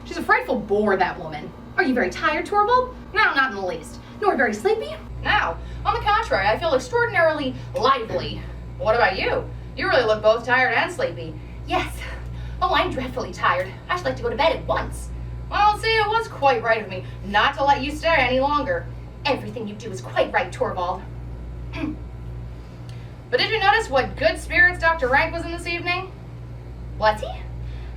She's a frightful bore, that woman. Are you very tired, Torvald? No, not in the least. Nor very sleepy? No, on the contrary, I feel extraordinarily lively. What about you? You really look both tired and sleepy. Yes. Oh, I'm dreadfully tired. I should like to go to bed at once. Well, see, it was quite right of me not to let you stay any longer. Everything you do is quite right, Torvald. But did you notice what good spirits Dr. Rank was in this evening? Was he?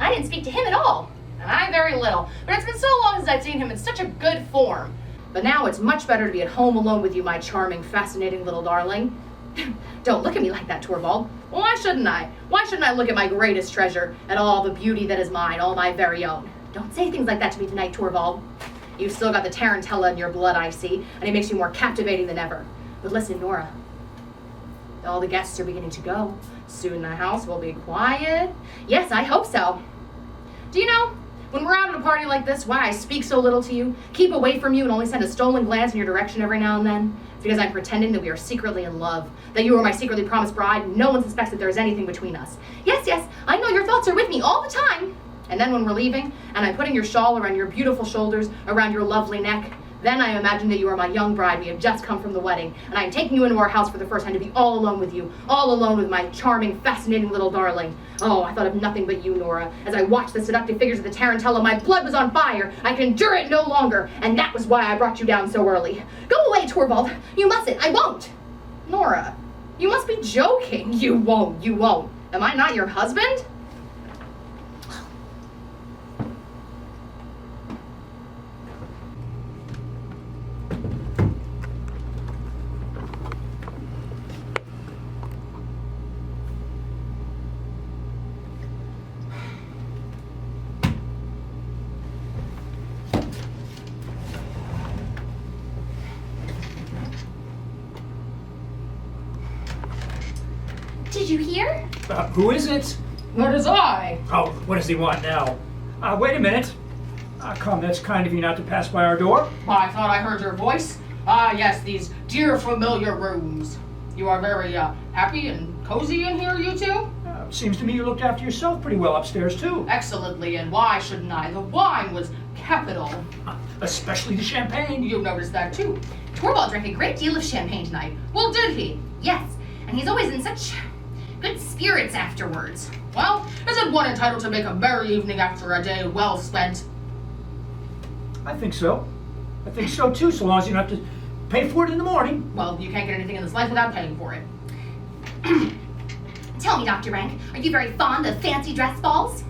I didn't speak to him at all. And I very little, but it's been so long since I've seen him in such a good form. But now it's much better to be at home alone with you, my charming, fascinating little darling. Don't look at me like that, Torvald. Well, why shouldn't I? Why shouldn't I look at my greatest treasure, at all the beauty that is mine, all my very own? Don't say things like that to me tonight, Torvald. You've still got the tarantella in your blood, I see, and it makes you more captivating than ever. But listen, Nora. All the guests are beginning to go. Soon the house will be quiet. Yes, I hope so. Do you know, when we're out at a party like this, why I speak so little to you, keep away from you, and only send a stolen glance in your direction every now and then? It's because I'm pretending that we are secretly in love, that you are my secretly promised bride, and no one suspects that there is anything between us. Yes, I know your thoughts are with me all the time. And then when we're leaving, and I'm putting your shawl around your beautiful shoulders, around your lovely neck, then I imagine that you are my young bride. We have just come from the wedding, and I am taking you into our house for the first time to be all alone with you, all alone with my charming, fascinating little darling. Oh, I thought of nothing but you, Nora. As I watched the seductive figures of the tarantella, my blood was on fire. I could endure it no longer, and that was why I brought you down so early. Go away, Torvald. You mustn't. I won't. Nora, you must be joking. You won't. Am I not your husband? Did you hear? Who is it? What is I? Oh, what does he want now? Wait a minute. Come, that's kind of you not to pass by our door. I thought I heard your voice. Ah, yes, these dear familiar rooms. You are very happy and cozy in here, you two? Seems to me you looked after yourself pretty well upstairs, too. Excellently, and why shouldn't I? The wine was capital. Especially the champagne. You noticed that, too. Torvald drank a great deal of champagne tonight. Well, did he? Yes, and he's always in such good spirits afterwards. Well, isn't one entitled to make a merry evening after a day well spent? I think so. I think so, too, so long as you don't have to pay for it in the morning. Well, you can't get anything in this life without paying for it. Tell me, Dr. Rank, are you very fond of fancy dress balls?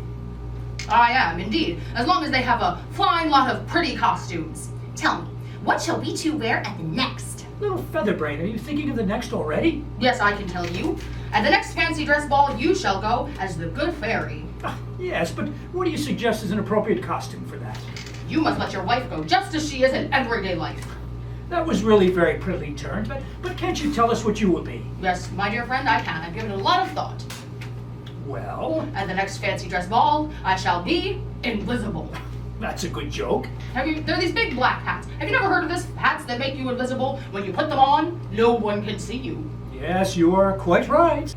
I am, indeed, as long as they have a fine lot of pretty costumes. Tell me, what shall we two wear at the next? Little featherbrain, are you thinking of the next already? Yes, I can tell you. At the next fancy dress ball, you shall go as the good fairy. Yes, but what do you suggest is an appropriate costume for that? You must let your wife go just as she is in everyday life. That was really very prettily turned, but can't you tell us what you will be? Yes, my dear friend, I can. I've given it a lot of thought. Well, At the next fancy dress ball, I shall be invisible. that's a good joke. They're these big black hats. Have you never heard of this? Hats that make you invisible. When you put them on, no one can see you. Yes, you are quite right.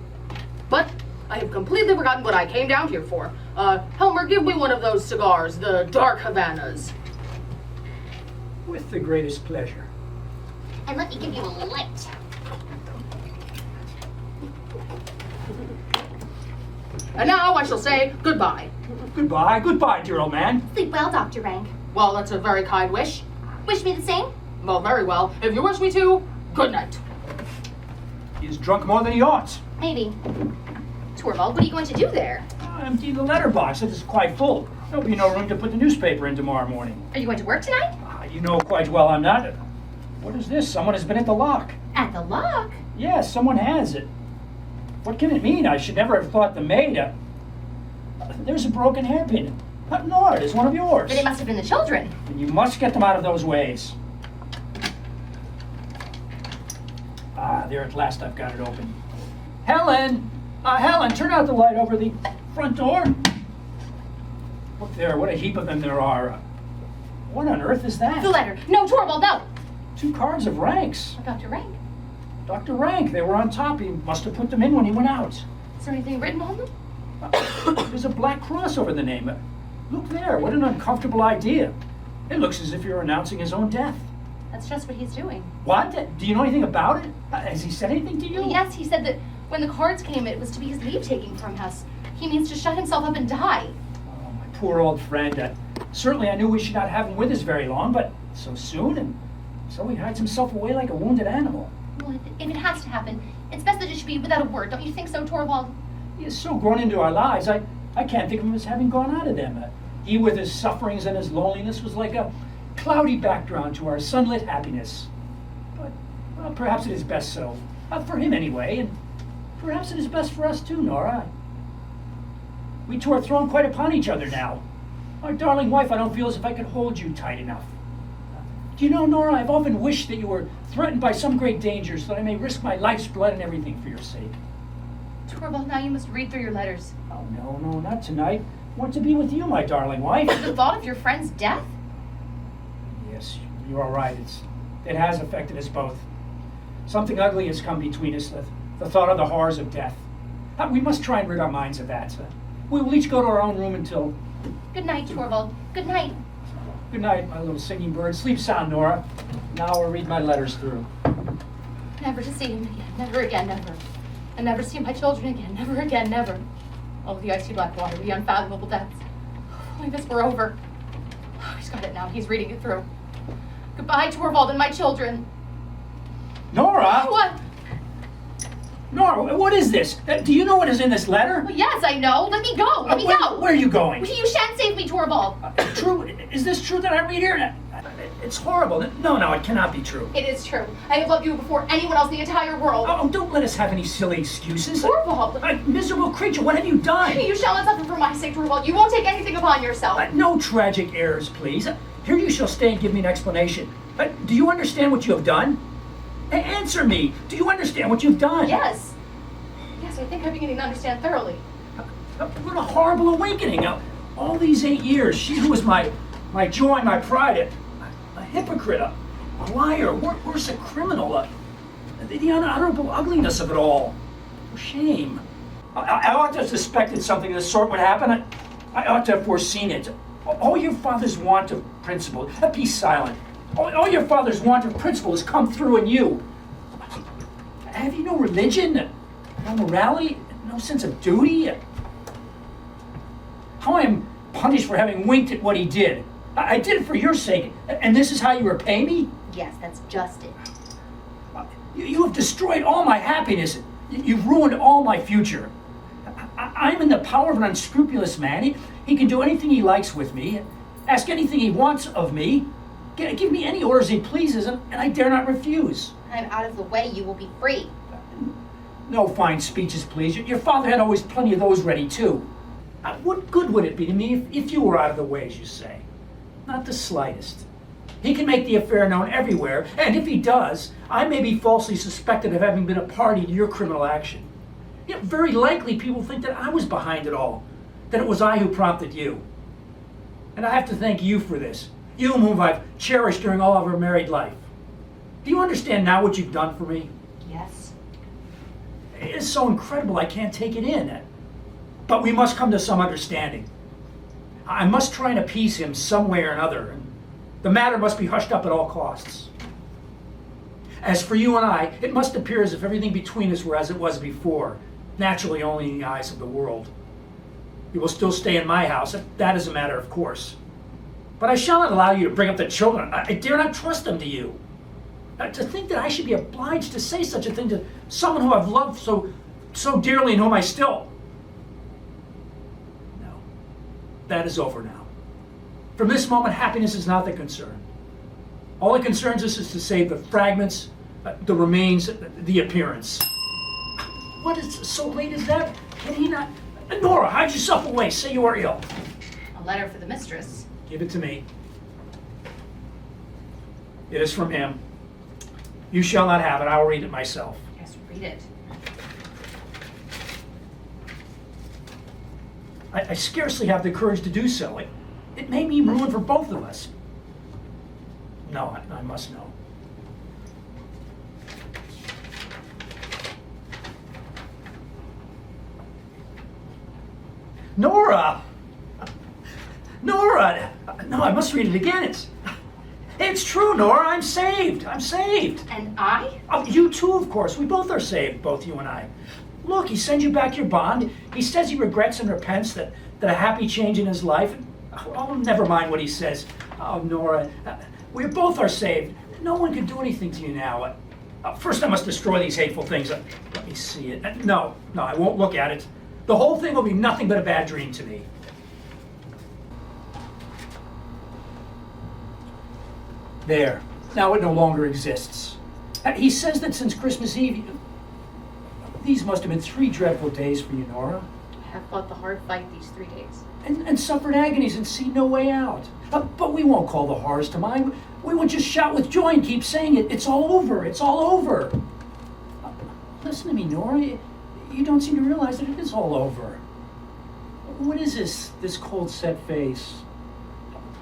But I have completely forgotten what I came down here for. Helmer, give me one of those cigars, the dark Havanas. With the greatest pleasure. And let me give you a light. And now I shall say goodbye. Goodbye, dear old man. Sleep well, Dr. Rank. Well, that's a very kind wish. Wish me the same? Well, very well. If you wish me to, good night. He's drunk more than he ought. Maybe. Torvald, what are you going to do there? Empty the letterbox. It is quite full. There'll be no room to put the newspaper in tomorrow morning. Are you going to work tonight? You know quite well I'm not. What is this? Someone has been at the lock. At the lock? Yes, someone has it. What can it mean? I should never have thought the maid. There's a broken hairpin. Nor, it is one of yours. Then it must have been the children. And you must get them out of those ways. Ah, there at last I've got it open. Helen! Helen, turn out the light over the front door. Look there, what a heap of them there are. What on earth is that? The letter. No, Torvald, no. 2 cards of ranks. Dr. Rank. Dr. Rank, they were on top. He must have put them in when he went out. Is there anything written on them? There's a black cross over the name. Look there, what an uncomfortable idea. It looks as if you're announcing his own death. That's just what he's doing. What? Do you know anything about it? Has he said anything to you? Yes, he said that when the cards came, it was to be his leave-taking from us. He means to shut himself up and die. Oh, my poor old friend. Certainly I knew we should not have him with us very long, but so soon, and so he hides himself away like a wounded animal. Well, if it has to happen, it's best that it should be without a word. Don't you think so, Torvald? He is so grown into our lives, I can't think of him as having gone out of them. He with his sufferings and his loneliness was like a cloudy background to our sunlit happiness. But well, perhaps it is best so. For him anyway, and perhaps it is best for us too, Nora. We two are thrown quite upon each other now. Our darling wife, I don't feel as if I could hold you tight enough. Do you know, Nora, I've often wished that you were threatened by some great danger so that I may risk my life's blood and everything for your sake. Torvald, now you must read through your letters. Oh, no, not tonight. I want to be with you, my darling wife. The thought of your friend's death? Yes, you are right. It has affected us both. Something ugly has come between us, the thought of the horrors of death. We must try and rid our minds of that. We will each go to our own room until... Good night, Torvald. Good night. Good night, my little singing bird. Sleep sound, Nora. Now I'll read my letters through. Never to see him again. Never again, never. And never see my children again. Never again, never. Oh, the icy black water, the unfathomable depths. If only this were over. Oh, he's got it now. He's reading it through. Goodbye, Torvald and my children. Nora! What? Nora, what is this? Do you know what is in this letter? Well, yes, I know. Let me go. Let me go. Where are you going? You shan't save me, Torvald. True? Is this true that I read here? It's horrible. No, it cannot be true. It is true. I have loved you before anyone else in the entire world. Oh, don't let us have any silly excuses. Torvald. Miserable creature, what have you done? You shall not suffer for my sake, Torvald. You won't take anything upon yourself. No tragic errors, please. Here you shall stay and give me an explanation. Do you understand what you have done? Answer me. Do you understand what you've done? Yes. Yes, I think I'm beginning to understand thoroughly. What a horrible awakening. All these 8 years, she who was my joy, my pride, a hypocrite, a liar, worse, a criminal, the unutterable ugliness of it all. Shame. I ought to have suspected something of this sort would happen. I ought to have foreseen it. All your father's want of principle, be silent. All your father's want of principle has come through in you. Have you no religion, no morality, no sense of duty? How I am punished for having winked at what he did. I did it for your sake, and this is how you repay me? Yes, that's just it. You have destroyed all my happiness. You've ruined all my future. I'm in the power of an unscrupulous man. He can do anything he likes with me, ask anything he wants of me, give me any orders he pleases, and I dare not refuse. I'm out of the way. You will be free. No fine speeches, please. Your father had always plenty of those ready, too. What good would it be to me if you were out of the way, as you say? Not the slightest. He can make the affair known everywhere, and if he does, I may be falsely suspected of having been a party to your criminal action. You know, very likely people think that I was behind it all, that it was I who prompted you. And I have to thank you for this, you whom I've cherished during all of our married life. Do you understand now what you've done for me? Yes. It is so incredible I can't take it in. But we must come to some understanding. I must try and appease him some way or another. And the matter must be hushed up at all costs. As for you and I, it must appear as if everything between us were as it was before, naturally only in the eyes of the world. You will still stay in my house, that is a matter of course. But I shall not allow you to bring up the children. I dare not trust them to you. To think that I should be obliged to say such a thing to someone who I've loved so dearly and whom I still... No, that is over now. From this moment, happiness is not the concern. All that concerns us is to save the fragments, the remains, the appearance. What is so late as that? Can he not... Nora, hide yourself away. Say you are ill. A letter for the mistress. Give it to me. It is from him. You shall not have it. I will read it myself. Yes, read it. I scarcely have the courage to do so. It may mean ruin for both of us. No, I must know. Nora! Nora! No, I must read it again. It's true, Nora. I'm saved. I'm saved. And I? Oh, you too, of course. We both are saved, both you and I. Look, he sends you back your bond. He says he regrets and repents that a happy change in his life. Oh, never mind what he says. Oh, Nora, we both are saved. No one can do anything to you now. First, I must destroy these hateful things. Let me see it. No, I won't look at it. The whole thing will be nothing but a bad dream to me. There. Now it no longer exists. He says that since Christmas Eve, these must have been 3 dreadful days for you, Nora. I have fought the hard fight these 3 days. And suffered agonies and seen no way out. But we won't call the horrors to mind. We will just shout with joy and keep saying it. It's all over. It's all over. Listen to me, Nora. You don't seem to realize that it is all over. What is this cold, set face?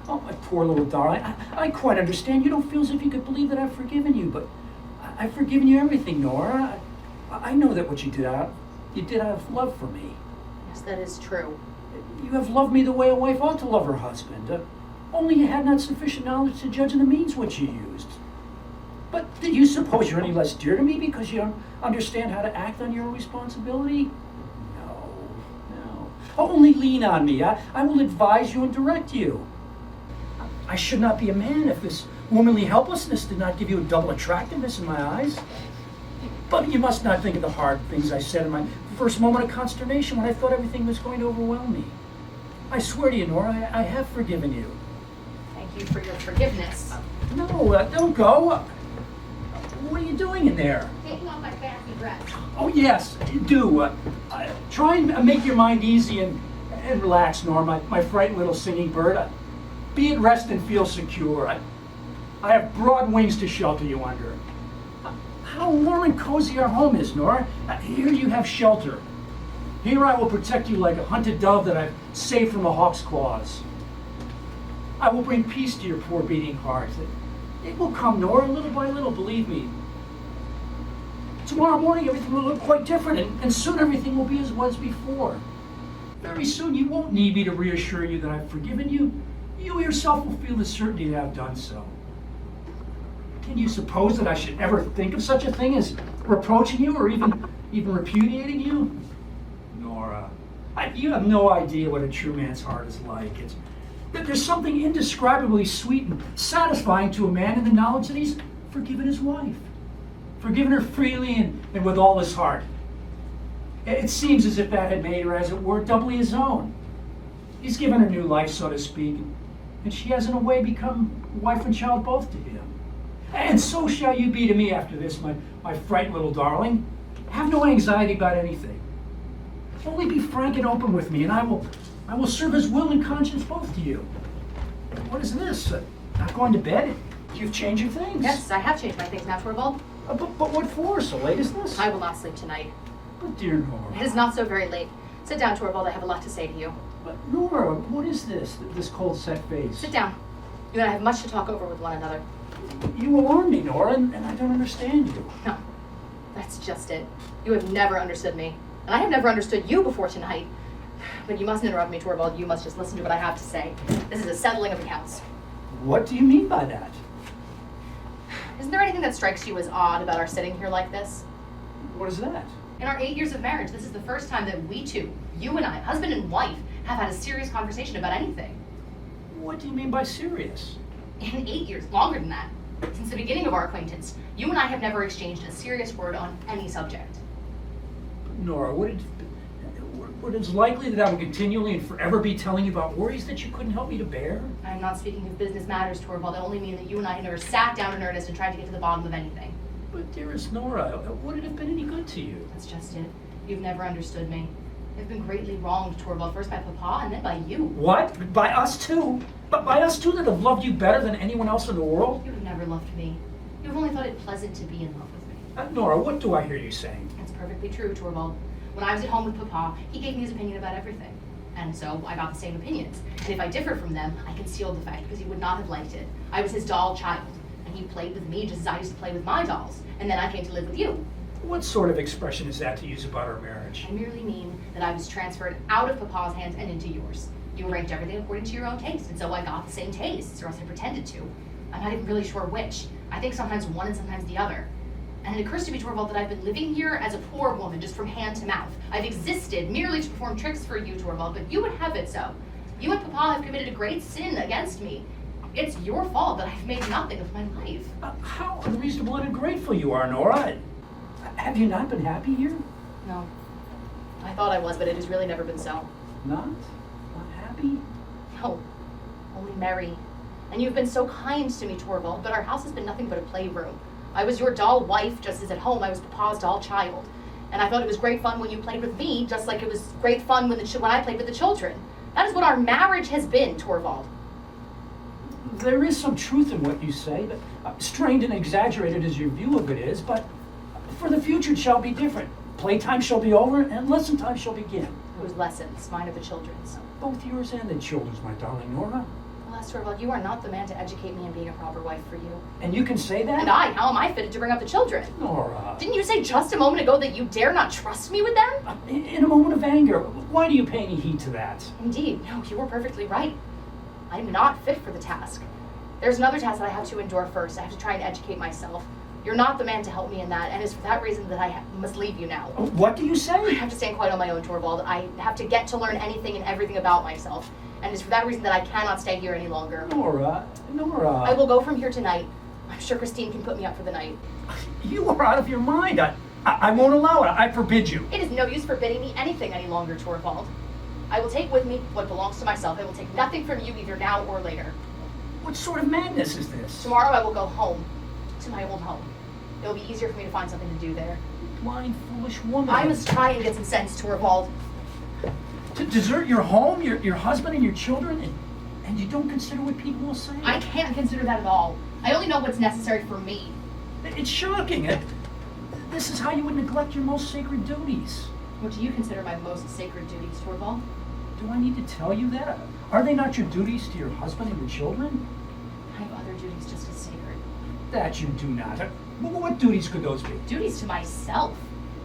Oh, my poor little darling. I quite understand. You don't feel as if you could believe that I've forgiven you, but I've forgiven you everything, Nora. I know that what you did out of love for me. Yes, that is true. You have loved me the way a wife ought to love her husband. Only you had not sufficient knowledge to judge the means which you used. But did you suppose you're any less dear to me because you don't understand how to act on your responsibility? No. Only lean on me. I will advise you and direct you. I should not be a man if this womanly helplessness did not give you a double attractiveness in my eyes. But you must not think of the hard things I said in my first moment of consternation when I thought everything was going to overwhelm me. I swear to you, Nora, I have forgiven you. Thank you for your forgiveness. No, don't go. What are you doing in there? Taking off my fancy dress. Oh, yes, do. Try and make your mind easy and relax, Nora, my frightened little singing bird. Be at rest and feel secure. I have broad wings to shelter you under. How warm and cozy our home is, Nora. Here you have shelter. Here I will protect you like a hunted dove that I've saved from a hawk's claws. I will bring peace to your poor beating heart. It will come, Nora, little by little, believe me. Tomorrow morning everything will look quite different, and soon everything will be as was before. Very soon you won't need me to reassure you that I've forgiven you. You yourself will feel the certainty that I've done so. Can you suppose that I should ever think of such a thing as reproaching you or even repudiating you? Nora, you have no idea what a true man's heart is like. There's something indescribably sweet and satisfying to a man in the knowledge that he's forgiven his wife. Forgiven her freely and with all his heart. It seems as if that had made her, as it were, doubly his own. He's given her new life, so to speak, and she has in a way become wife and child both to him. And so shall you be to me after this, my frightened little darling. Have no anxiety about anything. Only be frank and open with me, and I will serve his will and conscience both to you. What is this? Not going to bed? You've changed your things. Yes, I have changed my things now, Torvald. But what for? So late as this? I will not sleep tonight. But dear Nora. It is not so very late. Sit down, Torvald. I have a lot to say to you. But Nora, what is this? This cold set face? Sit down. You and I have much to talk over with one another. You alarm me, Nora, and I don't understand you. No, that's just it. You have never understood me. And I have never understood you before tonight. But you mustn't interrupt me, Torvald. You must just listen to what I have to say. This is a settling of accounts. What do you mean by that? Isn't there anything that strikes you as odd about our sitting here like this? What is that? In our 8 years of marriage, this is the first time that we two, you and I, husband and wife, have had a serious conversation about anything. What do you mean by serious? In 8 years, longer than that. Since the beginning of our acquaintance, you and I have never exchanged a serious word on any subject. Nora, would it is likely that I would continually and forever be telling you about worries that you couldn't help me to bear? I am not speaking of business matters, Torvald. I only mean that you and I have never sat down in earnest and tried to get to the bottom of anything. But dearest Nora, would it have been any good to you? That's just it. You've never understood me. I've been greatly wronged, Torvald, first by Papa and then by you. What? By us too? But by us too that have loved you better than anyone else in the world? You have never loved me. You've only thought it pleasant to be in love with me. Nora, what do I hear you saying? It's perfectly true, Torvald. When I was at home with Papa, he gave me his opinion about everything. And so I got the same opinions. And if I differed from them, I concealed the fact because he would not have liked it. I was his doll child. And he played with me just as I used to play with my dolls. And then I came to live with you. What sort of expression is that to use about our marriage? I merely mean that I was transferred out of Papa's hands and into yours. You arranged everything according to your own taste, and so I got the same tastes, or else I pretended to. I'm not even really sure which. I think sometimes one and sometimes the other. And it occurs to me, Torvald, that I've been living here as a poor woman, just from hand to mouth. I've existed merely to perform tricks for you, Torvald, but you would have it so. You and Papa have committed a great sin against me. It's your fault that I've made nothing of my life. How unreasonable and ungrateful you are, Nora. Have you not been happy here? No. I thought I was, but it has really never been so. Not? Not happy? No. Only merry. And you've been so kind to me, Torvald, but our house has been nothing but a playroom. I was your doll wife, just as at home I was Papa's doll child. And I thought it was great fun when you played with me, just like it was great fun when I played with the children. That is what our marriage has been, Torvald. There is some truth in what you say, strained and exaggerated as your view of it is, but for the future it shall be different. Playtime shall be over, and lesson time shall begin. Whose lessons? Mine or the children's? Both yours and the children's, my darling Nora. Alas, Torvald, you are not the man to educate me in being a proper wife for you. And you can say that? And how am I fitted to bring up the children? Nora. Didn't you say just a moment ago that you dare not trust me with them? In a moment of anger, why do you pay any heed to that? Indeed, no, you were perfectly right. I'm not fit for the task. There's another task that I have to endure first. I have to try and educate myself. You're not the man to help me in that, and it's for that reason that I must leave you now. What do you say? I have to stand quite on my own, Torvald. I have to get to learn anything and everything about myself, and it's for that reason that I cannot stay here any longer. Nora. I will go from here tonight. I'm sure Christine can put me up for the night. You are out of your mind. I won't allow it. I forbid you. It is no use forbidding me anything any longer, Torvald. I will take with me what belongs to myself. I will take nothing from you either now or later. What sort of madness is this? Tomorrow I will go home, to my old home. It'll be easier for me to find something to do there. Blind, foolish woman. I must try and get some sense, Torvald. To desert your home, your husband and your children, and you don't consider what people will say? I can't consider that at all. I only know what's necessary for me. It's shocking. This is how you would neglect your most sacred duties. What do you consider my most sacred duties, Torvald? Do I need to tell you that? Are they not your duties to your husband and your children? I have other duties just as sacred. That you do not. What duties could those be? Duties to myself.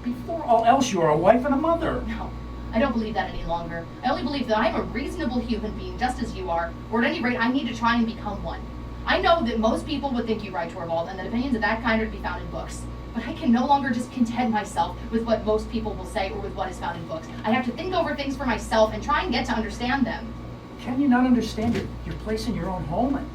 Before all else, you are a wife and a mother. No, I don't believe that any longer. I only believe that I am a reasonable human being, just as you are, or at any rate, I need to try and become one. I know that most people would think you right, Torvald, and that opinions of that kind are to be found in books. But I can no longer just content myself with what most people will say or with what is found in books. I have to think over things for myself and try and get to understand them. Can you not understand your place in your own home?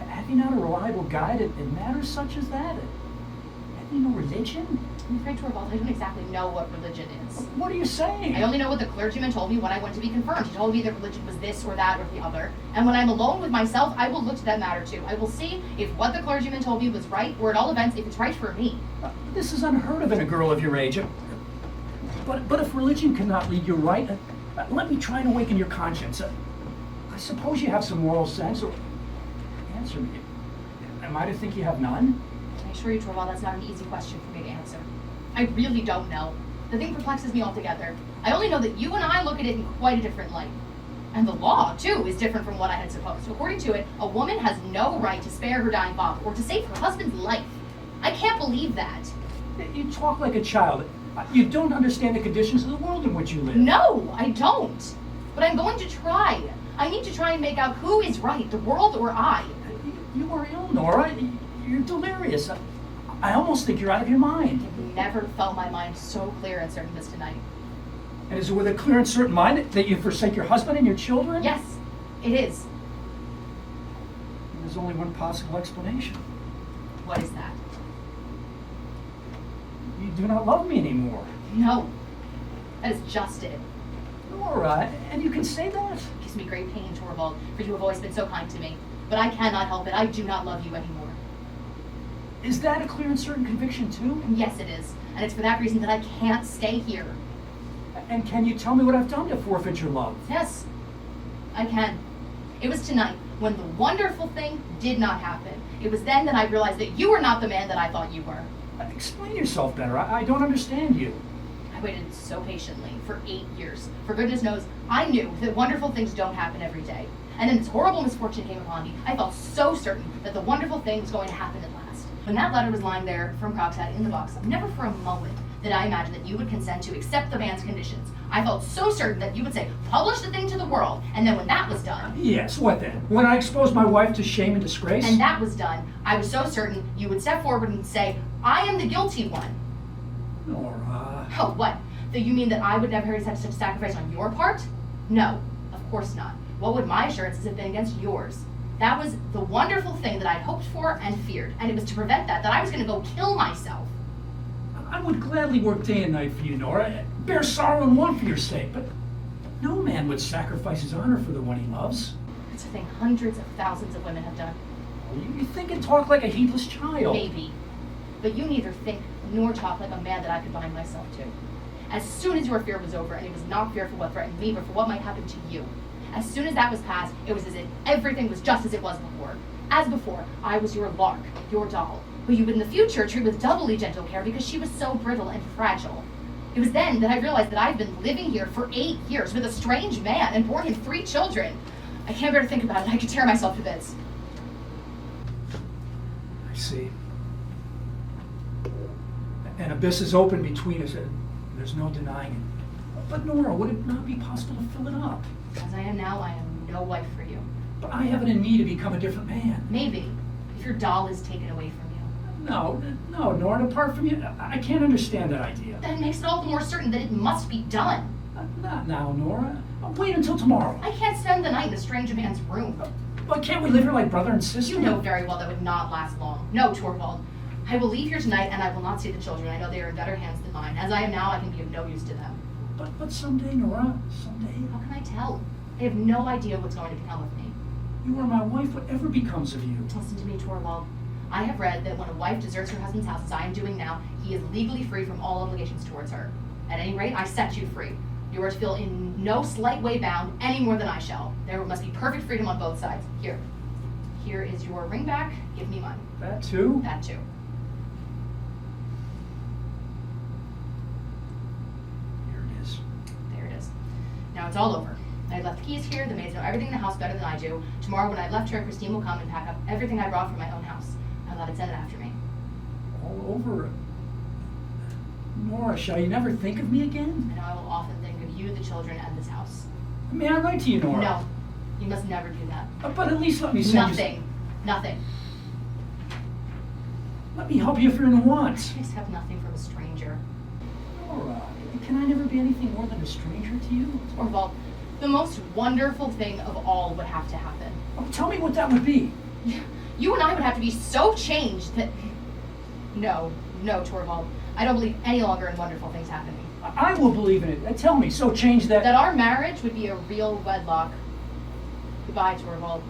Have you not a reliable guide in matters such as that? Have you no religion? I'm afraid, Torvald, I don't exactly know what religion is. What are you saying? I only know what the clergyman told me when I went to be confirmed. He told me that religion was this or that or the other. And when I'm alone with myself, I will look to that matter too. I will see if what the clergyman told me was right, or at all events, if it's right for me. This is unheard of in a girl of your age. But if religion cannot lead you right, let me try and awaken your conscience. I suppose you have some moral sense, or answer me. Am I to think you have none? I assure you, Torvald, that's not an easy question for me to answer. I really don't know. The thing perplexes me altogether. I only know that you and I look at it in quite a different light. And the law, too, is different from what I had supposed. According to it, a woman has no right to spare her dying father or to save her husband's life. I can't believe that. You talk like a child. You don't understand the conditions of the world in which you live. No, I don't. But I'm going to try. I need to try and make out who is right, the world or I. You are ill, Nora. You're delirious. I almost think you're out of your mind. I've never felt my mind so clear and certain as tonight. And is it with a clear and certain mind that you forsake your husband and your children? Yes, it is. There's only one possible explanation. What is that? You do not love me anymore. No, that is just it. Nora, and you can say that? It gives me great pain, Torvald, for you have always been so kind to me. But I cannot help it. I do not love you anymore. Is that a clear and certain conviction too? And yes, it is. And it's for that reason that I can't stay here. And can you tell me what I've done to forfeit your love? Yes, I can. It was tonight when the wonderful thing did not happen. It was then that I realized that you were not the man that I thought you were. Explain yourself better. I don't understand you. I waited so patiently for 8 years. For goodness knows, I knew that wonderful things don't happen every day. And then this horrible misfortune came upon me. I felt so certain that the wonderful thing was going to happen at last. When that letter was lying there from Crockside in the box, never for a moment did I imagine that you would consent to accept the man's conditions. I felt so certain that you would say, publish the thing to the world, and then when that was done... Yes, what then? When I exposed my wife to shame and disgrace? And that was done, I was so certain you would step forward and say, I am the guilty one. Nora... Oh, what? Do you mean that I would never accept such a sacrifice on your part? No, of course not. What would my assurances have been against yours? That was the wonderful thing that I'd hoped for and feared, and it was to prevent that I was going to go kill myself. I would gladly work day and night for you, Nora. Bear sorrow and want for your sake, but no man would sacrifice his honor for the one he loves. It's a thing hundreds of thousands of women have done. You think and talk like a heedless child. Maybe. But you neither think nor talk like a man that I could bind myself to. As soon as your fear was over, and it was not fear for what threatened me, but for what might happen to you, as soon as that was past, it was as if everything was just as it was before. As before, I was your lark, your doll, who you would in the future treat with doubly gentle care because she was so brittle and fragile. It was then that I realized that I've been living here for 8 years with a strange man and borne him 3 children. I can't bear to think about it. I could tear myself to bits. I see. An abyss is open between us. There's no denying it. But Nora, would it not be possible to fill it up? As I am now, I am no wife for you. But I have it in me to become a different man. Maybe, if your doll is taken away from you. No, Nora, apart from you, I can't understand that idea. That makes it all the more certain that it must be done. Not now, Nora. Wait until tomorrow. I can't spend the night in a stranger man's room. But can't we live here like brother and sister? You know very well that would not last long. No, Torvald. I will leave here tonight and I will not see the children. I know they are in better hands than mine. As I am now, I can be of no use to them. But someday, Nora, someday. How can I tell? I have no idea what's going to become of me. You are my wife, whatever becomes of you. Listen to me, Torvald. I have read that when a wife deserts her husband's house, as I am doing now, he is legally free from all obligations towards her. At any rate, I set you free. You are to feel in no slight way bound any more than I shall. There must be perfect freedom on both sides. Here is your ring back. Give me mine. That too? That too. Here it is. There it is. Now it's all over. I left the keys here. The maids know everything in the house better than I do. Tomorrow when I've left here, Christine will come and pack up everything I brought from my own house. I'll let it send it after me. All over. Nora, shall you never think of me again? I know I will often think of you, the children, and this house. May I write to you, Nora? No, you must never do that. But at least let me send you... Nothing. Let me help you if you're in want. I accept nothing from a stranger. Nora, can I never be anything more than a stranger to you? Torvald, the most wonderful thing of all would have to happen. Oh, tell me what that would be. You and I would have to be so changed that... No, Torvald. I don't believe any longer in wonderful things happening. I will believe in it. Tell me, so change that... That our marriage would be a real wedlock. Goodbye, Torvald.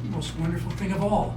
most wonderful thing of all.